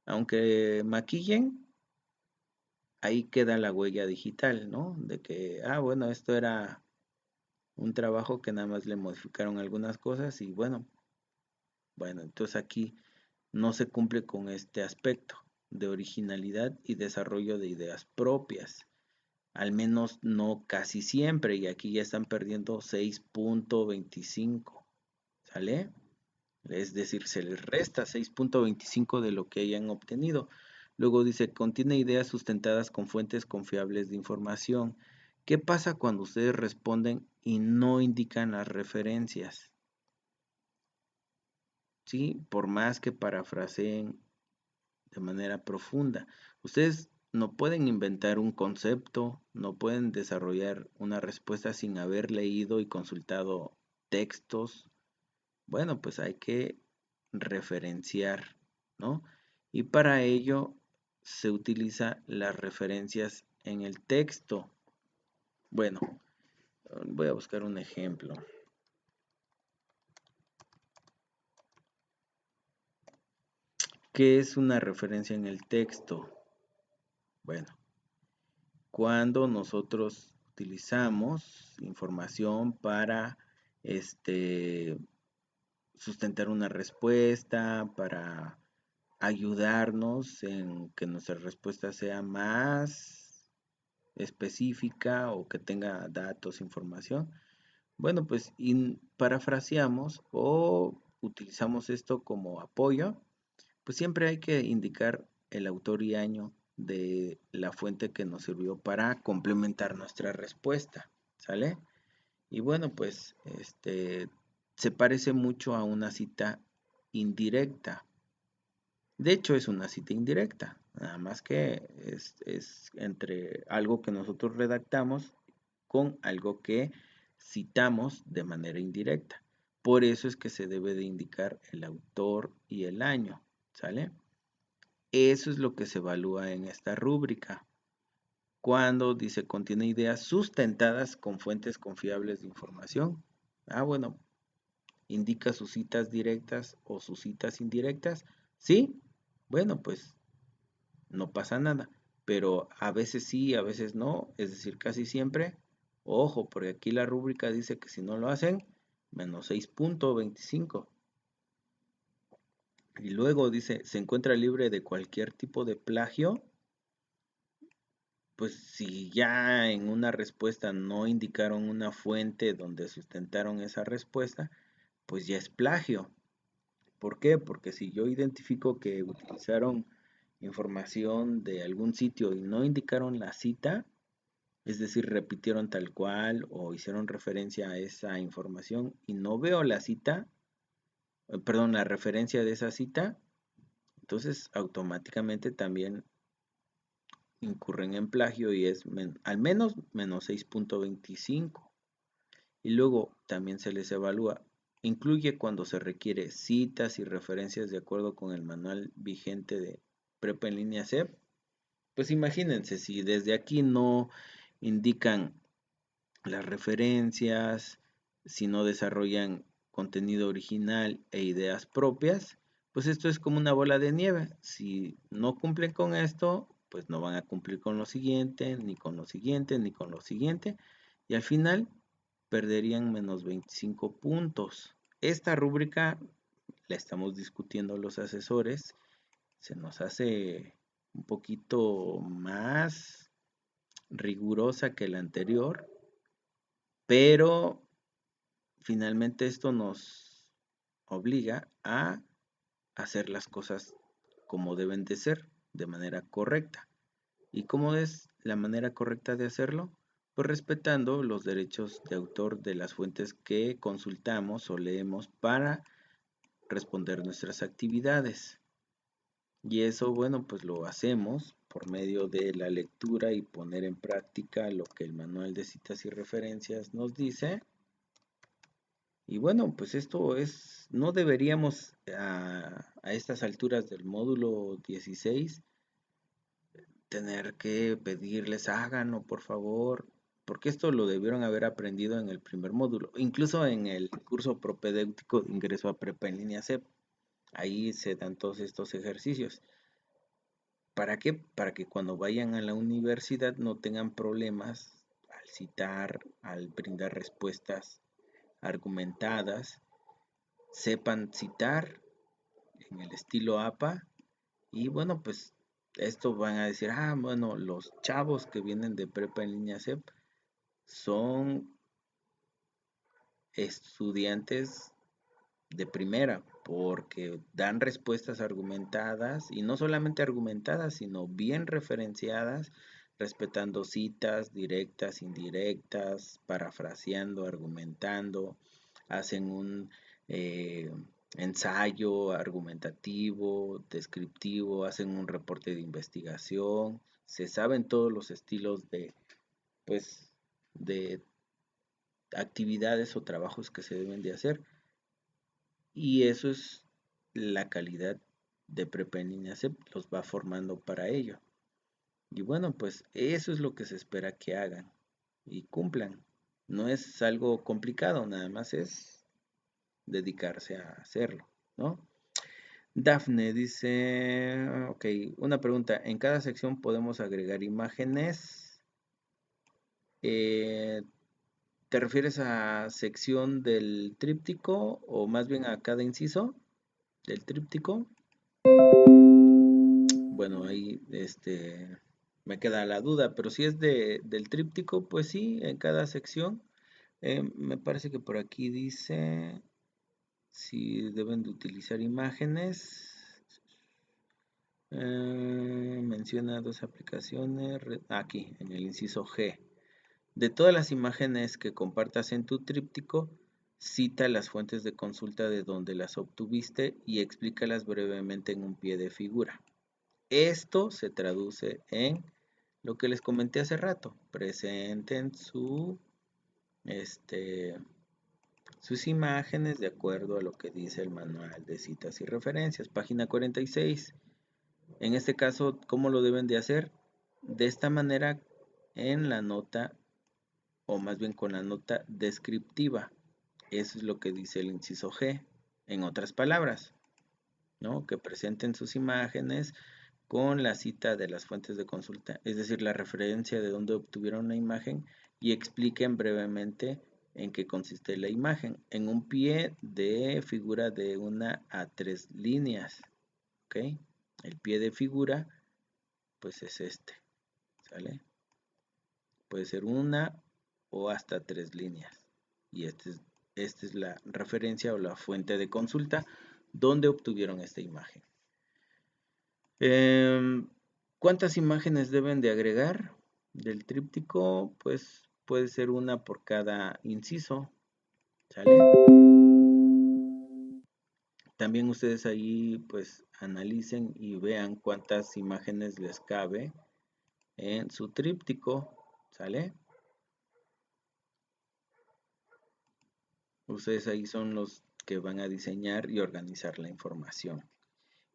Aunque maquillen, ahí queda la huella digital, ¿no? De que, bueno, esto era un trabajo que nada más le modificaron algunas cosas y bueno, entonces aquí no se cumple con este aspecto de originalidad y desarrollo de ideas propias. Al menos no casi siempre, y aquí ya están perdiendo 6.25, ¿sale? Es decir, se les resta 6.25 de lo que hayan obtenido. Luego dice, contiene ideas sustentadas con fuentes confiables de información. ¿Qué pasa cuando ustedes responden y no indican las referencias? ¿Sí? Por más que parafraseen de manera profunda. Ustedes no pueden inventar un concepto, no pueden desarrollar una respuesta sin haber leído y consultado textos. Bueno, pues hay que referenciar, ¿no? Y para ello se utiliza las referencias en el texto. Bueno, voy a buscar un ejemplo. ¿Qué es una referencia en el texto? Bueno, cuando nosotros utilizamos información para sustentar una respuesta, para ayudarnos en que nuestra respuesta sea más específica o que tenga datos, información. Bueno, pues parafraseamos o utilizamos esto como apoyo, pues siempre hay que indicar el autor y año de la fuente que nos sirvió para complementar nuestra respuesta, ¿sale? Y bueno, pues se parece mucho a una cita indirecta. De hecho, es una cita indirecta, nada más que es entre algo que nosotros redactamos con algo que citamos de manera indirecta. Por eso es que se debe de indicar el autor y el año, ¿sale? Eso es lo que se evalúa en esta rúbrica. cuando dice contiene ideas sustentadas con fuentes confiables de información. Bueno, indica sus citas directas o sus citas indirectas. Sí, bueno, pues no pasa nada, pero a veces sí, a veces no, es decir, casi siempre. Ojo, porque aquí la rúbrica dice que si no lo hacen, menos 6.25. Y luego dice, se encuentra libre de cualquier tipo de plagio. Pues si ya en una respuesta no indicaron una fuente donde sustentaron esa respuesta, pues ya es plagio. ¿Por qué? Porque si yo identifico que utilizaron información de algún sitio y no indicaron la cita, es decir, repitieron tal cual o hicieron referencia a esa información y no veo la cita, perdón, la referencia de esa cita, entonces automáticamente también incurren en plagio y es al menos menos 6.25. Y luego también se les evalúa. Incluye cuando se requiere citas y referencias de acuerdo con el manual vigente de Prepa en línea CEP. Pues imagínense, si desde aquí no indican las referencias, si no desarrollan contenido original e ideas propias, pues esto es como una bola de nieve. Si no cumplen con esto, pues no van a cumplir con lo siguiente, ni con lo siguiente, ni con lo siguiente. Y al final perderían menos 25 puntos. Esta rúbrica la estamos discutiendo los asesores. Se nos hace un poquito más rigurosa que la anterior, pero finalmente esto nos obliga a hacer las cosas como deben de ser, de manera correcta. ¿Y cómo es la manera correcta de hacerlo? Pues respetando los derechos de autor de las fuentes que consultamos o leemos para responder nuestras actividades. Y eso, bueno, pues lo hacemos por medio de la lectura y poner en práctica lo que el manual de citas y referencias nos dice. Y bueno, pues esto es, no deberíamos a estas alturas del módulo 16 tener que pedirles háganlo por favor, porque esto lo debieron haber aprendido en el primer módulo, incluso en el curso propedéutico de ingreso a prepa en línea CEP. Ahí se dan todos estos ejercicios. ¿Para qué? Para que cuando vayan a la universidad no tengan problemas al citar, al brindar respuestas argumentadas, sepan citar en el estilo APA y bueno, pues esto van a decir, bueno, los chavos que vienen de prepa en línea CEP son estudiantes de primera porque dan respuestas argumentadas y no solamente argumentadas, sino bien referenciadas, respetando citas directas, indirectas, parafraseando, argumentando, hacen un ensayo argumentativo, descriptivo, hacen un reporte de investigación, se saben todos los estilos de, pues, de actividades o trabajos que se deben de hacer y eso es la calidad de Prepa en línea CEP, los va formando para ello. Y bueno, pues eso es lo que se espera que hagan y cumplan. No es algo complicado, nada más es dedicarse a hacerlo, ¿no? Dafne dice, ok, una pregunta, ¿en cada sección podemos agregar imágenes? Eh, ¿Te refieres a sección del tríptico o más bien a cada inciso del tríptico? Bueno, ahí me queda la duda, pero si es del tríptico, pues sí, en cada sección. Me parece que por aquí dice si deben de utilizar imágenes. Menciona dos aplicaciones. Aquí, en el inciso G. De todas las imágenes que compartas en tu tríptico, cita las fuentes de consulta de donde las obtuviste y explícalas brevemente en un pie de figura. Esto se traduce en lo que les comenté hace rato. Presenten sus imágenes de acuerdo a lo que dice el manual de citas y referencias, página 46. En este caso, ¿cómo lo deben de hacer? De esta manera en la nota, o más bien con la nota descriptiva. Eso es lo que dice el inciso G. En otras palabras, ¿no? Que presenten sus imágenes con la cita de las fuentes de consulta, es decir, la referencia de dónde obtuvieron la imagen, y expliquen brevemente en qué consiste la imagen, en un pie de figura de 1 a 3 líneas, ¿ok? El pie de figura, pues es este, ¿sale? Puede ser 1 o hasta 3 líneas, y esta es la referencia o la fuente de consulta donde obtuvieron esta imagen. ¿Cuántas imágenes deben de agregar del tríptico? Pues puede ser una por cada inciso, ¿sale? También ustedes ahí pues analicen y vean cuántas imágenes les cabe en su tríptico, ¿sale? Ustedes ahí son los que van a diseñar y organizar la información.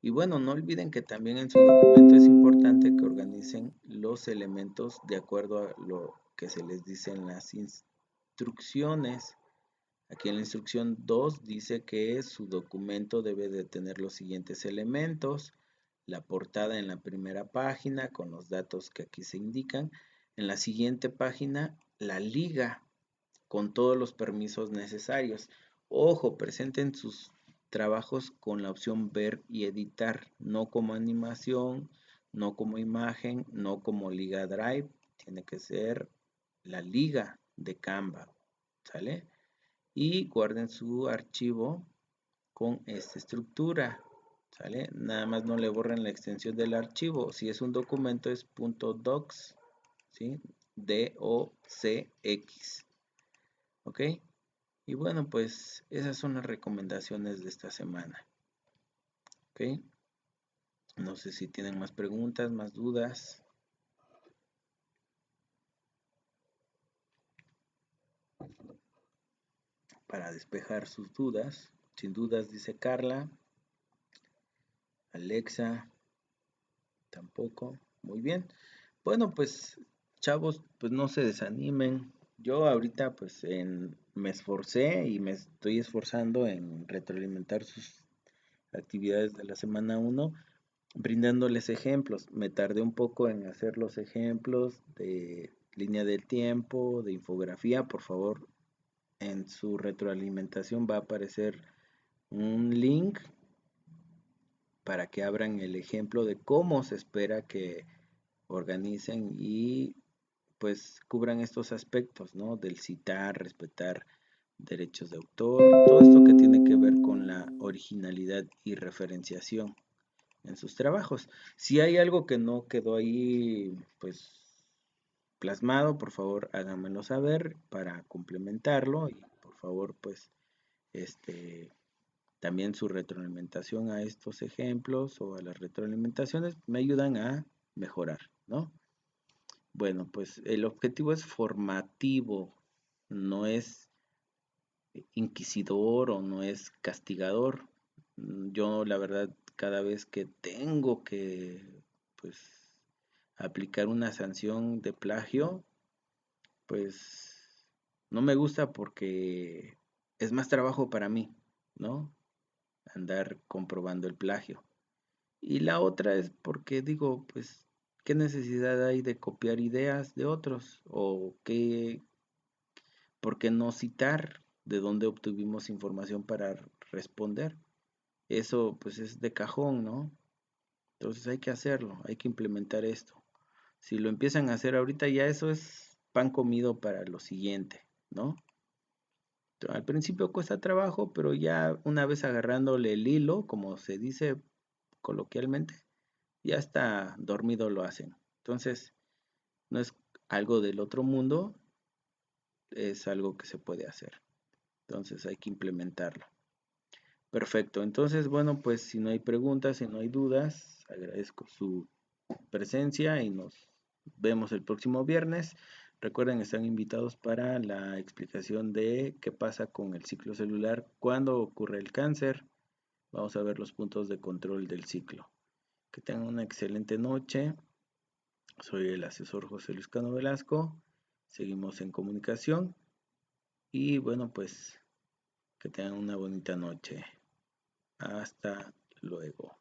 Y bueno, no olviden que también en su documento es importante que organicen los elementos de acuerdo a lo que se les dice en las instrucciones. Aquí en la instrucción 2 dice que su documento debe de tener los siguientes elementos: la portada en la primera página con los datos que aquí se indican. En la siguiente página, la liga con todos los permisos necesarios. Ojo, presenten sus trabajos con la opción ver y editar, no como animación, no como imagen, no como liga Drive. Tiene que ser la liga de Canva, ¿sale? Y guarden su archivo con esta estructura, ¿sale? Nada más no le borren la extensión del archivo. Si es un documento es .docs, ¿sí? DOCX, ¿ok? Y bueno, pues esas son las recomendaciones de esta semana, ¿ok? No sé si tienen más preguntas, más dudas. Para despejar sus dudas. Sin dudas, dice Carla. Alexa, tampoco. Muy bien. Bueno, pues chavos, pues no se desanimen. Yo ahorita pues me esforcé y me estoy esforzando en retroalimentar sus actividades de la semana 1, brindándoles ejemplos. Me tardé un poco en hacer los ejemplos de línea del tiempo, de infografía. Por favor, en su retroalimentación va a aparecer un link para que abran el ejemplo de cómo se espera que organicen y pues cubran estos aspectos, ¿no? Del citar, respetar derechos de autor, todo esto que tiene que ver con la originalidad y referenciación en sus trabajos. Si hay algo que no quedó ahí, pues plasmado, por favor háganmelo saber para complementarlo, y por favor pues este también su retroalimentación a estos ejemplos o a las retroalimentaciones me ayudan a mejorar, ¿no? Bueno, pues el objetivo es formativo, no es inquisidor o no es castigador. Yo la verdad cada vez que tengo que pues aplicar una sanción de plagio, pues no me gusta porque es más trabajo para mí, ¿no? Andar comprobando el plagio. Y la otra es porque digo, pues, ¿qué necesidad hay de copiar ideas de otros? ¿O qué, por qué no citar de dónde obtuvimos información para responder? Eso pues es de cajón, ¿no? Entonces hay que hacerlo, hay que implementar esto. Si lo empiezan a hacer ahorita, ya eso es pan comido para lo siguiente, ¿no? Al principio cuesta trabajo, pero ya una vez agarrándole el hilo, como se dice coloquialmente, ya está dormido lo hacen. Entonces, no es algo del otro mundo, es algo que se puede hacer. Entonces hay que implementarlo. Perfecto. Entonces, bueno, pues si no hay preguntas, si no hay dudas, agradezco su presencia y nos vemos el próximo viernes. Recuerden, están invitados para la explicación de qué pasa con el ciclo celular cuando ocurre el cáncer. Vamos a ver los puntos de control del ciclo. Que tengan una excelente noche. Soy el asesor José Luis Cano Velasco. Seguimos en comunicación y bueno, pues que tengan una bonita noche. Hasta luego.